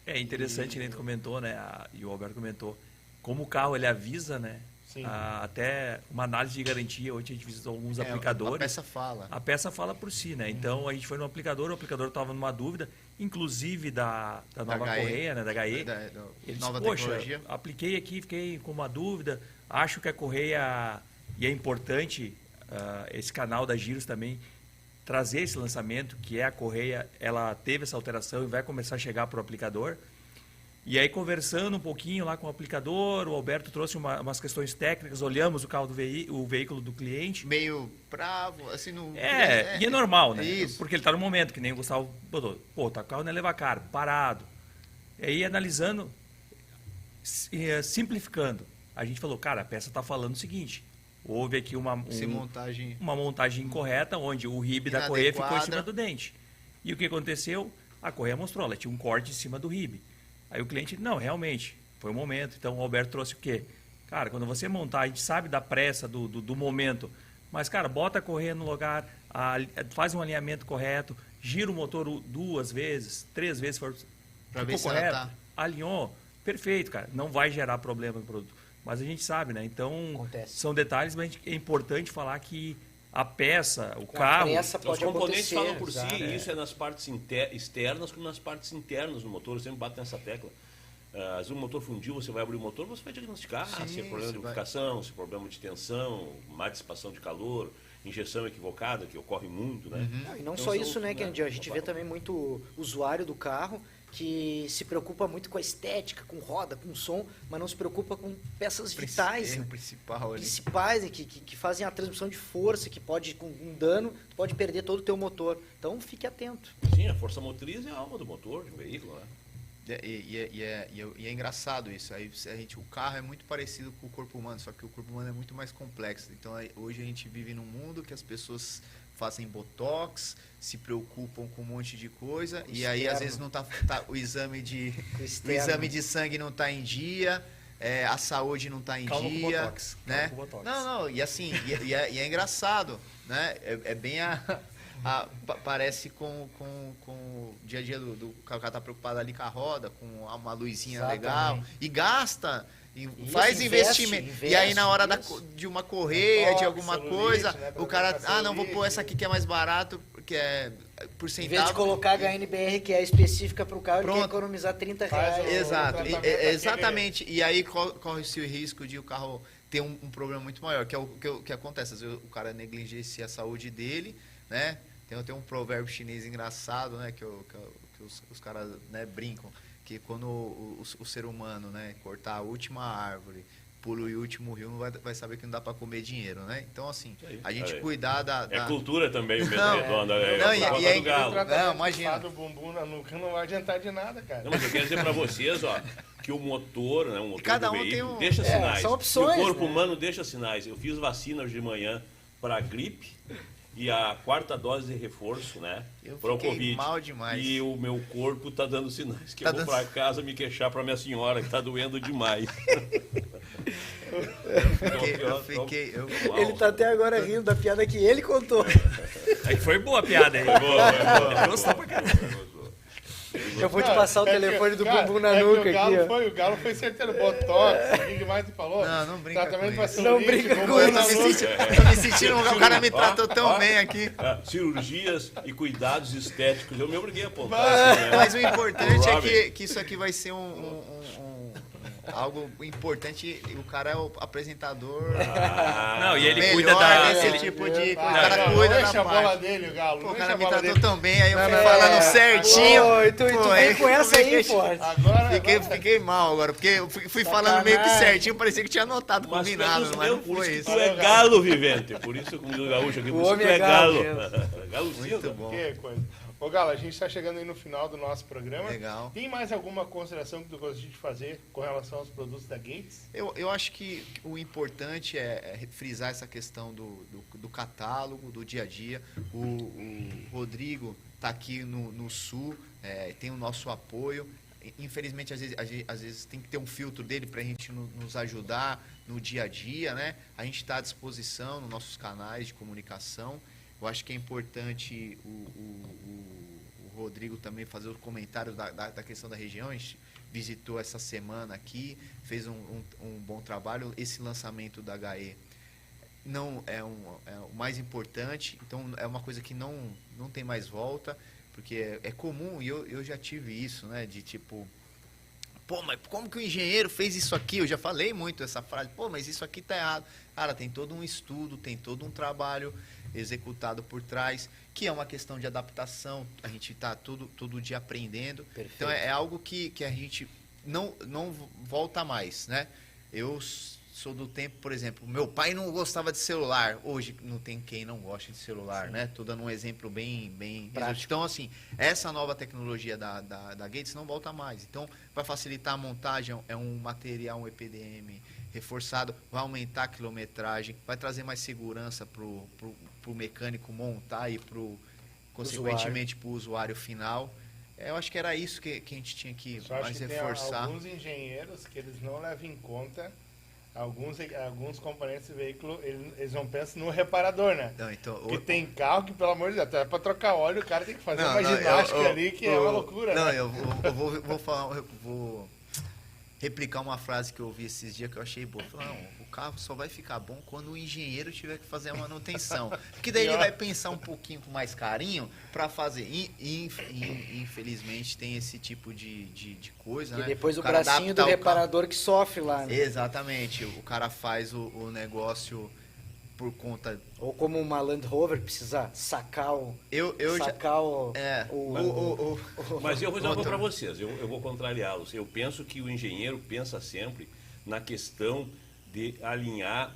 É interessante que a gente comentou, né? E o Alberto comentou. Como o carro ele avisa, né? Sim. Até uma análise de garantia, hoje a gente visitou alguns A aplicadores. peça fala. A peça fala por si, né? Então a gente foi no aplicador, o aplicador estava numa dúvida, inclusive da nova HE, correia, né? Da HE. Da Ele nova disse, poxa, tecnologia. apliquei aqui, fiquei com uma dúvida, acho que a correia, e é importante esse canal da Giros também, trazer esse lançamento, que é a correia, ela teve essa alteração e vai começar a chegar para o aplicador. E aí, conversando um pouquinho lá com o aplicador, o Alberto trouxe umas questões técnicas, olhamos o carro o veículo do cliente. Meio bravo, assim, no... E é normal, né? Isso. Porque ele está no momento, que nem o Gustavo botou. Pô, tá, o carro não é levar carga, parado. E aí, analisando, simplificando, a gente falou, cara, a peça está falando o seguinte, houve aqui uma montagem incorreta, onde o ribe da correia ficou em cima do dente. E o que aconteceu? A correia mostrou, ela tinha um corte em cima do ribe. Aí o cliente, não, realmente, foi o momento. Então o Alberto trouxe o quê? Cara, quando você montar, a gente sabe da pressa, do momento, mas, cara, bota a correia no lugar, faz um alinhamento correto, gira o motor 2 vezes, 3 vezes, Pra ver se ela tá. Alinhou, perfeito, cara, não vai gerar problema no produto. Mas a gente sabe, né? Então, Acontece. são detalhes, mas é importante falar que a peça, o A carro... pressa Os pode componentes acontecer. falam por exato. si, e isso é nas partes externas como nas partes internas do motor. Eu sempre bato nessa tecla. Se o motor fundiu, você vai abrir o motor, você vai diagnosticar se é problema de lubrificação, se é problema de tensão, má dissipação de calor, injeção equivocada, que ocorre muito, né? Não, e não Então, só são, isso, né, Kennedy? A gente são vê também muito usuário do carro que se preocupa muito com a estética, com roda, com som, mas não se preocupa com peças vitais, É o né? principal ali. principais, né, que fazem a transmissão de força, que pode, com um dano, tu pode perder todo o teu motor. Então, fique atento. Sim, a força motriz é a alma do motor, de um veículo, né? E é engraçado isso. Aí o carro é muito parecido com o corpo humano, só que o corpo humano é muito mais complexo. Então hoje a gente vive num mundo que as pessoas fazem botox, se preocupam com um monte de coisa, e aí externo. às vezes não tá o exame de externo. sangue não tá em dia, a saúde não tá em Calma com dia, botox, né? calma com botox. Não, e assim, e é engraçado, né? É bem parece com o dia a dia do cara tá preocupado ali com a roda, com uma luzinha Exatamente. legal, e gasta, Isso, faz investe, investimento. E aí na hora de uma correia, de Botox, alguma celulite, coisa, né, pra o cara, ficar não, vou celulite. pôr essa aqui que é mais barato, que é por Em centavo. vez de colocar a HNBR, que é específica para o carro, ele quer Pronto. economizar R$30. Faz o- Exato, tratamento exatamente. E aí corre-se o risco de o carro ter um problema muito maior, que é o que acontece. Às vezes o cara negligencia a saúde dele, né? Tem um provérbio chinês engraçado, né? Que os caras, né, brincam, que quando o ser humano, né, cortar a última árvore, poluir o último rio, não vai saber que não dá para comer dinheiro, né? Então, assim, a gente Aí. cuidar da... É cultura também, o Mesa Não, Redonda. não, É a e é do galo. Não, imagina. Do bumbum na nuca não vai adiantar de nada, cara. Não, mas eu quero dizer para vocês, ó, que o motor, né, o motor Cada do um tem veículo um- deixa sinais. são opções, E o corpo né? humano deixa sinais. Eu fiz vacina hoje de manhã para gripe e a 4ª dose de reforço, né, Eu para o fiquei Covid. mal demais. E o meu corpo tá dando sinais que Tá eu vou dando- para casa me queixar para minha senhora que tá doendo demais. Ele tá até agora rindo da piada que ele contou. Aí foi boa a piada aí. Gostou pra caramba. Eu vou te passar o telefone do bumbum na que nuca aqui, ó. O Galo foi certeiro. Botox, o que mais tu falou? Não brinca Tratamento com pra isso. celulite, Não brinca com bumbum Eu na tô me nuca. sentindo, tô me sentindo o cara me tratou tão bem aqui. Cirurgias e cuidados estéticos. Eu me obriguei a apontar. Mas- assim, né? Mas o importante é Robin. que isso aqui vai ser algo importante. O cara é o apresentador. Não, e ele melhor cuida da... desse ele- tipo de. O Ah, cara não, cuida não da enche a bola parte. dele, o Galo. Pô, não o enche cara a me bola tratou dele. tão bem, aí eu fui não, falando é. certinho. Ô, e tu Pô, vem com essa aí, fiquei- forte. Agora, Fiquei mal agora, porque eu fui falando meio que certinho, parecia que tinha anotado, Mas combinado, tu é mas não dos meus, por foi isso isso. que tu é galo, Vivente. Por isso, como diz o gaúcho aqui, por O isso que homem tu é é galo galo. Galo Muito cinza. bom. que coisa. Ô, Galo, a gente está chegando aí no final do nosso programa. Legal. Tem mais alguma consideração que tu gostaria de fazer com relação aos produtos da Gates? Eu acho que o importante é frisar essa questão do catálogo, do dia a dia. O Rodrigo está aqui no Sul, tem o nosso apoio. Infelizmente, às vezes tem que ter um filtro dele para a gente nos ajudar no dia a dia, né? A gente está à disposição nos nossos canais de comunicação. Eu acho que é importante o Rodrigo também fazer os comentários da questão da região. A gente visitou essa semana aqui, fez um bom trabalho. Esse lançamento da HE não é o mais importante, então é uma coisa que não tem mais volta, porque é comum, e eu já tive isso, né, de tipo, pô, mas como que o engenheiro fez isso aqui? Eu já falei muito essa frase, pô, mas isso aqui tá errado. Cara, tem todo um estudo, tem todo um trabalho executado por trás, que é uma questão de adaptação, a gente está todo dia aprendendo. Perfeito. Então é algo que a gente não volta mais, né? Eu sou do tempo, por exemplo, meu pai não gostava de celular, hoje não tem quem não goste de celular, né? Tô dando um exemplo bem Prático. então, assim, essa nova tecnologia da Gates não volta mais. Então, vai facilitar a montagem, é um material, um EPDM reforçado, vai aumentar a quilometragem, vai trazer mais segurança pro mecânico montar e consequentemente para o usuário final. Eu acho que era isso que a gente tinha que Só acho mais que tem reforçar. alguns engenheiros que eles não levam em conta alguns componentes do veículo, eles não pensam no reparador, né? Não, então, Que tem carro que, pelo amor de Deus, até pra trocar óleo, o cara tem que fazer Não, uma não, ginástica ali que é uma loucura, Não, né? eu vou replicar uma frase que eu ouvi esses dias que eu achei boa. Falei, não, o carro só vai ficar bom quando o engenheiro tiver que fazer a manutenção. Porque daí ele vai pensar um pouquinho com mais carinho para fazer. Infelizmente tem esse tipo de coisa, E né? depois o cara bracinho adapta do o carro. reparador que sofre lá, né? Exatamente. O cara faz o negócio por conta... Ou como uma Land Rover precisa sacar o... Mas eu vou dizer uma coisa para vocês, eu vou contrariá-los. Eu penso que o engenheiro pensa sempre na questão de alinhar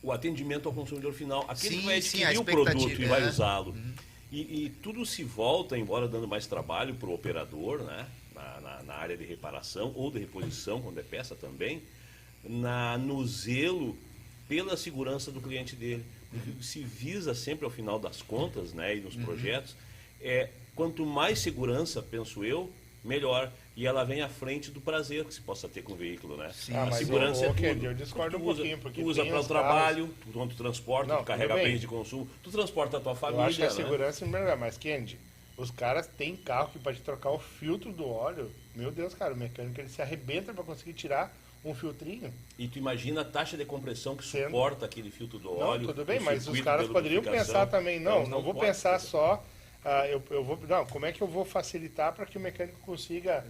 o atendimento ao consumidor final. Aquele que vai adquirir o produto e vai usá-lo. E tudo se volta, embora dando mais trabalho para o operador, né? Na área de reparação ou de reposição, quando é peça também, no zelo pela segurança do cliente dele. O que se visa sempre ao final das contas, né, e nos projetos, quanto mais segurança, penso eu, melhor. E ela vem à frente do prazer que se possa ter com o veículo, né? Sim. Ah, A mas segurança é tudo. eu discordo Tu um pouquinho, porque tu usa tem para o os trabalho, quando tu transporta, Não, tu carrega tudo bem. bens de consumo, tu transporta a tua Eu família, acho que a né? segurança é melhor, mas Kendi, os caras têm carro que pode trocar o filtro do óleo. Meu Deus, cara, o mecânico ele se arrebenta para conseguir tirar um filtrinho. E tu imagina a taxa de compressão que Sendo- suporta aquele filtro do Não, óleo. tudo bem, o mas os circuito caras de poderiam lubrificação. pensar também, não Eles vou podem pensar fazer. só, não, como é que eu vou facilitar para que o mecânico consiga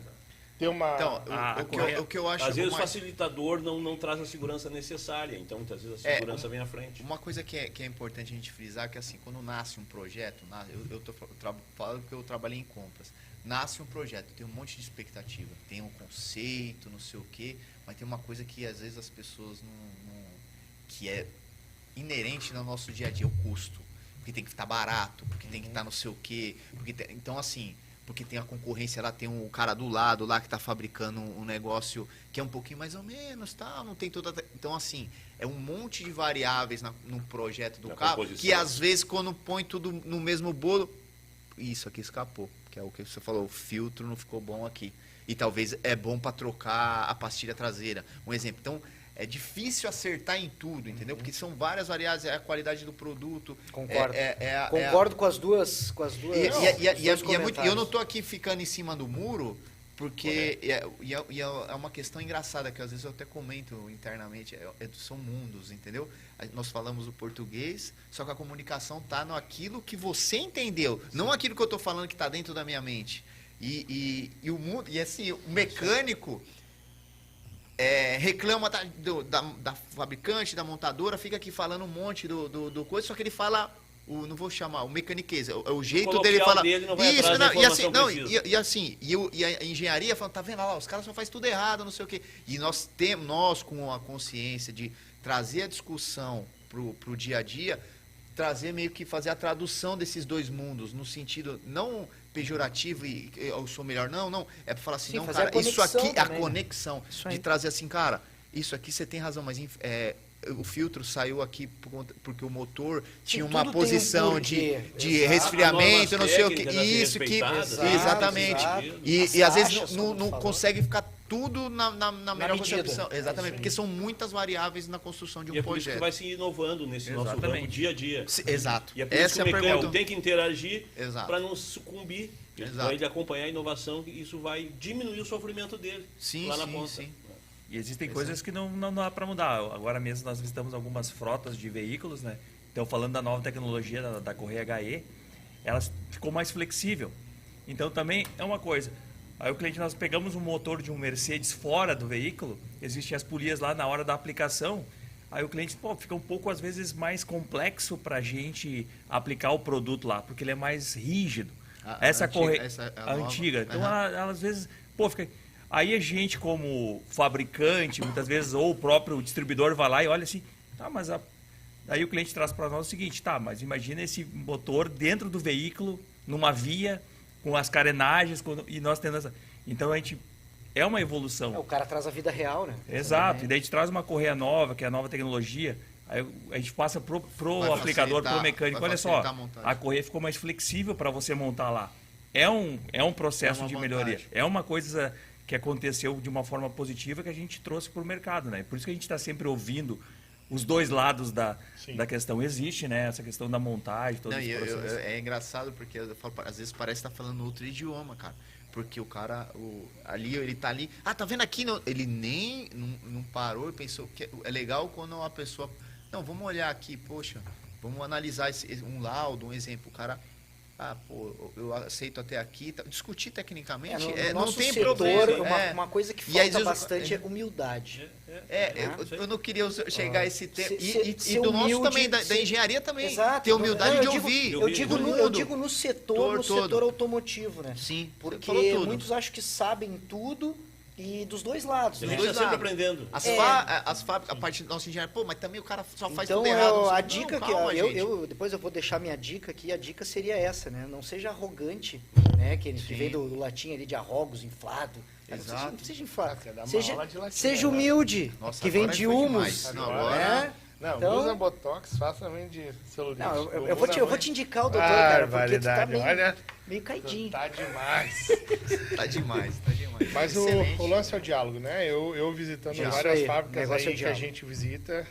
ter uma... Então, a o que eu acho... Às vezes o mais- facilitador não traz a segurança necessária, então muitas vezes a segurança vem à frente. Uma coisa que é importante a gente frisar é que assim, quando nasce um projeto, eu tô falando que eu trabalhei em compras, nasce um projeto, tem um monte de expectativa, tem um conceito, não sei o quê, mas tem uma coisa que às vezes as pessoas que é inerente no nosso dia a dia, o custo. Porque tem que estar barato, porque tem que estar não sei o quê, então assim... Porque tem a concorrência lá, tem um cara do lado lá que está fabricando um negócio que é um pouquinho mais ou menos, tá? Não tem toda... Então, assim, é um monte de variáveis no projeto do Na carro, composição. que às vezes quando põe tudo no mesmo bolo, isso aqui escapou, que é o que você falou, o filtro não ficou bom aqui. E talvez é bom para trocar a pastilha traseira, um exemplo. Então, é difícil acertar em tudo, entendeu? Porque são várias variáveis, é a qualidade do produto. Concordo. É Concordo com as duas. E eu não estou aqui ficando em cima do muro, porque é uma questão engraçada, que às vezes eu até comento internamente, são mundos, entendeu? Nós falamos o português, só que a comunicação está naquilo que você entendeu, não aquilo que eu estou falando que está dentro da minha mente. E o mundo, e assim, o mecânico... reclama da fabricante, da montadora, fica aqui falando um monte do coisa, só que ele fala, não vou chamar, o mecaniquês, é o jeito dele falar. Dele não vai Isso, atrás da informação precisa. E a engenharia falando, tá vendo lá, os caras só fazem tudo errado, não sei o quê. E nós com a consciência de trazer a discussão pro dia a dia, trazer meio que fazer a tradução desses dois mundos, no sentido não pejorativo e eu sou melhor, não, é para falar assim, Sim, não, fazer cara, a isso aqui é a também, né? conexão, Isso de aí. trazer assim, cara, isso aqui você tem razão, mas o filtro saiu aqui porque o motor tinha uma tudo tem um posição porquê. de Exato. resfriamento, não sei o que, Técnicas a ser isso que respeitadas, né? exatamente. Exato. E As às vezes taxas, não como tu falou. consegue ficar tudo na melhor medida. concepção. É Exatamente, isso porque aí. são muitas variáveis na construção de E é um por isso que projeto. vai se inovando nesse nosso Exatamente. campo dia a dia. Exato. E é por isso Essa que é o a mecânico pergunta. tem que interagir Exato. para não sucumbir. Exato. Para ele acompanhar a inovação, e isso vai diminuir o sofrimento dele Sim, lá na sim, ponta. sim. E existem coisas que não dá para mudar. Agora mesmo nós visitamos algumas frotas de veículos, né? Então, falando da nova tecnologia da Correia HE, ela ficou mais flexível. Então, também é uma coisa. Aí o cliente, nós pegamos um motor de um Mercedes fora do veículo, existem as polias lá na hora da aplicação. Aí o cliente, fica um pouco, às vezes, mais complexo para a gente aplicar o produto lá, porque ele é mais rígido. Essa correia a nova. antiga. Então, Aham. ela, às vezes, fica... Aí a gente, como fabricante, muitas vezes, ou o próprio distribuidor vai lá e olha assim, tá, mas aí o cliente traz para nós o seguinte, tá, mas imagina esse motor dentro do veículo, numa via, com as carenagens, e nós tendo essa... Então a gente... É uma evolução. O cara traz a vida real, né? Exato. Também. E daí a gente traz uma correia nova, que é a nova tecnologia, aí a gente passa pro Vai aplicador, facilitar- pro mecânico, vai olha só, facilitar a montagem. a correia ficou mais flexível para você montar lá. É um processo É uma de vantagem. melhoria. É uma coisa que aconteceu de uma forma positiva que a gente trouxe para o mercado, né? Por isso que a gente está sempre ouvindo os dois lados da questão. Existe, né? Essa questão da montagem, todo Não, esse processo. é engraçado porque eu falo, às vezes parece que tá falando outro idioma, cara. Porque o cara, ele tá ali, tá vendo aqui? Ele nem não parou e pensou que é legal quando uma pessoa, não, vamos olhar aqui, poxa, vamos analisar um laudo, um exemplo. O cara, eu aceito até aqui, É, discutir no tecnicamente, no não nosso tem setor, problema. uma coisa que E às falta vezes bastante é humildade. Eu não queria chegar a esse tempo. E ser do nosso humilde, também, da engenharia também. Exato. Ter humildade Não, de eu digo- ouvir. Eu digo, todo eu mundo. digo no setor Todo. automotivo, né? Sim, falou Porque tudo. muitos acham que sabem tudo e dos dois lados, A né? gente está sempre lados. aprendendo. As fábricas, a parte da nossa engenharia, mas também o cara só faz Então, tudo errado. a Não, dica calma, que gente. depois eu vou deixar minha dica aqui, a dica seria essa, né? Não seja arrogante, né? Que Sim. vem do latim ali de arrogos, inflado. Exato. Não seja inflado. Quer dar uma Seja, aula de latim, seja né? humilde, Nossa, que vem agora de foi humus. demais. Não, agora- né? Não, Então- usa Botox, faça também de celulite. Não, eu Usa vou muito. te indicar o doutor, cara, porque tu tá Barbaridade, meio, olha, meio caidinho. tá demais. Tá demais, tá demais. Mas Excelente. o lance é o diálogo, né? Eu visitando Isso várias aí, fábricas negócio é aí que a diálogo. gente visita,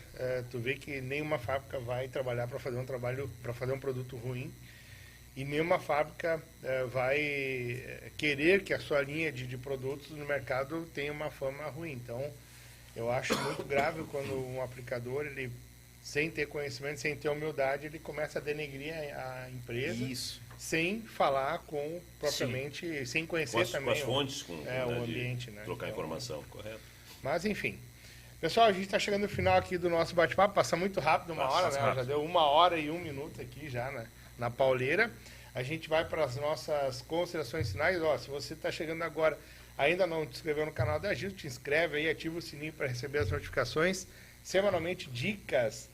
tu vê que nenhuma fábrica vai trabalhar para fazer um produto ruim. E nenhuma fábrica vai querer que a sua linha de produtos no mercado tenha uma fama ruim. Então, eu acho muito grave quando um aplicador, ele, sem ter conhecimento, sem ter humildade, ele começa a denegrir a empresa, Isso. sem falar com propriamente, sem conhecer Com as também fontes, o né, ambiente, né? trocar Então, informação, correto? mas, enfim. Pessoal, a gente está chegando no final aqui do nosso bate-papo. Passa muito rápido, uma hora, Passa né? rápido. Já deu 1h01 aqui já na pauleira. A gente vai para as nossas considerações finais. Ó, se você está chegando agora, ainda não te inscreveu no canal da Gil, te inscreve aí, ativa o sininho para receber as notificações. Semanalmente, dicas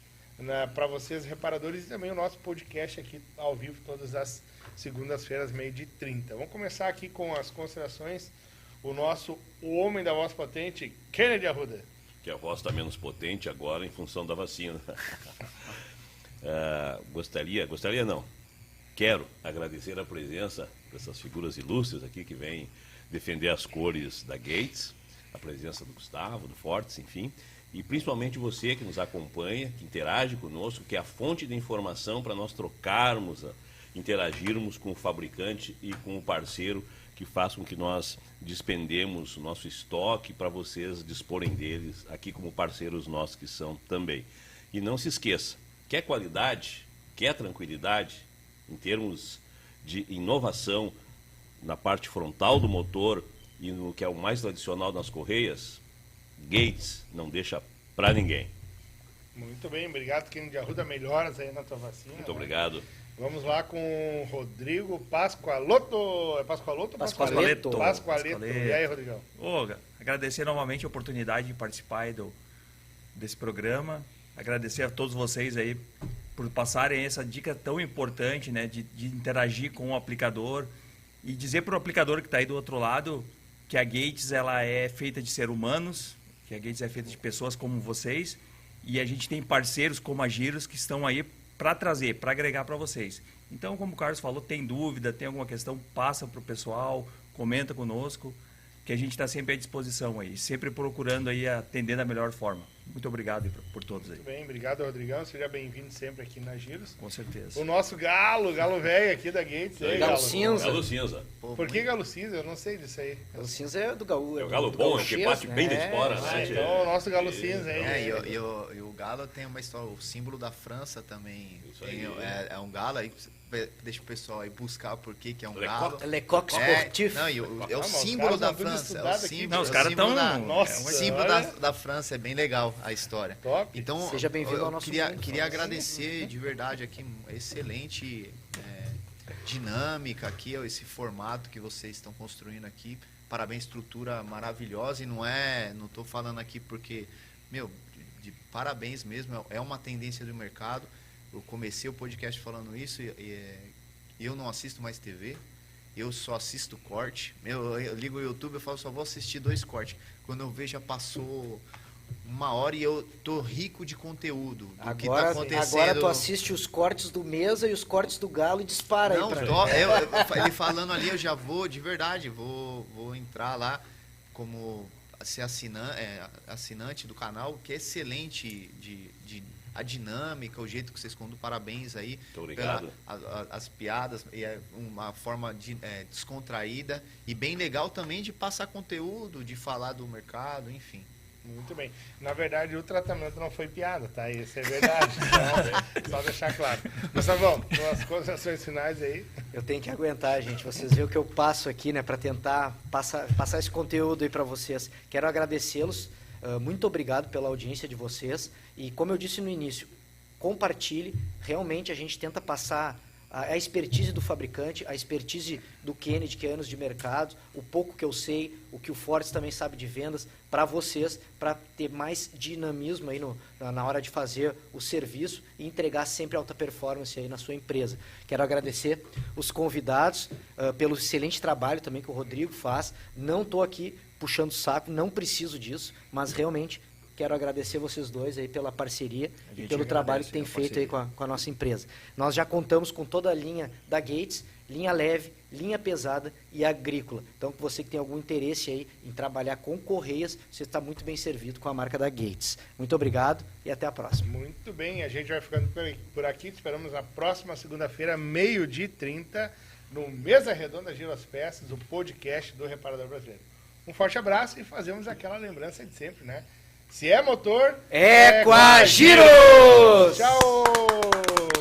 para vocês, reparadores, e também o nosso podcast aqui ao vivo, todas as segundas-feiras, 12h30. Vamos começar aqui com as considerações. O nosso homem da voz potente, Kennedy Arruda. Que a voz está menos potente agora em função da vacina. Gostaria não. Quero agradecer a presença dessas figuras ilustres aqui que vêm defender as cores da Gates, a presença do Gustavo, do Fortes, enfim, e principalmente você que nos acompanha, que interage conosco, que é a fonte de informação para nós trocarmos, interagirmos com o fabricante e com o parceiro que faz com que nós despendemos o nosso estoque para vocês disporem deles aqui como parceiros nossos que são também. E não se esqueça, quer qualidade, quer tranquilidade, em termos de inovação na parte frontal do motor e no que é o mais tradicional nas correias, Gates não deixa para ninguém. Muito bem, obrigado, Kennedy Arruda. Melhoras aí na tua vacina. Muito né? obrigado. Vamos lá com o Rodrigo Pascoaloto. É Pascoaloto ou Pascoaleto. Pascoaleto. E aí, Rodrigão? Agradecer novamente a oportunidade de participar aí desse programa. Agradecer a todos vocês aí por passarem essa dica tão importante, né, de interagir com o aplicador e dizer para o aplicador que está aí do outro lado que a Gates ela é feita de seres humanos, que a Gates é feita de pessoas como vocês e a gente tem parceiros como a Giros que estão aí para trazer, para agregar para vocês. Então, como o Carlos falou, tem dúvida, tem alguma questão, passa para o pessoal, comenta conosco, que a gente está sempre à disposição aí, sempre procurando aí atender da melhor forma. Muito obrigado por todos aí. Muito bem, obrigado, Rodrigão. Seja bem-vindo sempre aqui na Giros. Com certeza. O nosso galo velho aqui da Gates. Aí, Galo cinza. Galo cinza. Pô, Por que galo cinza? Eu não sei disso aí. O cinza é do gaúcho. É o galo bom, é o que bate bem de fora, né? Então, o nosso galo cinza aí. e o galo tem uma história, o símbolo da França também. Isso aí. É um galo aí, deixa o pessoal aí buscar por que é um Le galo. Le Coq Sportif. Não, é o mas os símbolo caras da são tudo França. É o estudados aqui. símbolo, Não, os é o caras símbolo tão- Nossa, o símbolo olha. da França, é bem legal a história. Top. Então, Seja bem-vindo eu ao nosso queria, mundo. queria agradecer de verdade aqui, excelente dinâmica aqui, esse formato que vocês estão construindo aqui. Parabéns, estrutura maravilhosa. E não estou falando aqui porque, de parabéns mesmo, é uma tendência do mercado. Eu comecei o podcast falando isso e eu não assisto mais TV. Eu só assisto corte. Eu ligo o YouTube e falo, só vou assistir 2 cortes. Quando eu vejo, já passou 1 hora e eu tô rico de conteúdo do que tá acontecendo. Agora tu assiste os cortes do Mesa e os cortes do Galo e dispara Não, aí pra ele falando ali, eu já vou, de verdade, vou entrar lá como ser assinante do canal, que é excelente a dinâmica, o jeito que vocês conduzem. Parabéns aí. Muito obrigado. As piadas, e é uma forma descontraída e bem legal também de passar conteúdo, de falar do mercado, enfim. Muito bem. Na verdade, o tratamento não foi piada, tá? Isso é verdade. Então, só deixar claro. Gustavão, suas considerações finais aí. Eu tenho que aguentar, gente. Vocês veem o que eu passo aqui, né, para tentar passar esse conteúdo aí para vocês. Quero agradecê-los. Muito obrigado pela audiência de vocês. E como eu disse no início, compartilhe. Realmente a gente tenta passar a expertise do fabricante, a expertise do Kennedy, que é anos de mercado, o pouco que eu sei, o que o Fortes também sabe de vendas, para vocês, para ter mais dinamismo aí na hora de fazer o serviço e entregar sempre alta performance aí na sua empresa. Quero agradecer os convidados pelo excelente trabalho também que o Rodrigo faz. Não estou aqui puxando o saco, não preciso disso, mas realmente quero agradecer vocês dois aí pela parceria e pelo agradece trabalho que tem a feito aí parceria. com a nossa empresa. Nós já contamos com toda a linha da Gates, linha leve, linha pesada e agrícola. Então, você que tem algum interesse aí em trabalhar com correias, você está muito bem servido com a marca da Gates. Muito obrigado e até a próxima. Muito bem, a gente vai ficando por aqui. Te esperamos na próxima segunda-feira, 12h30, no Mesa Redonda Giro as Peças, o podcast do Reparador Brasileiro. Um forte abraço e fazemos aquela lembrança de sempre, né? Se é motor, É com a Giros! Tchau!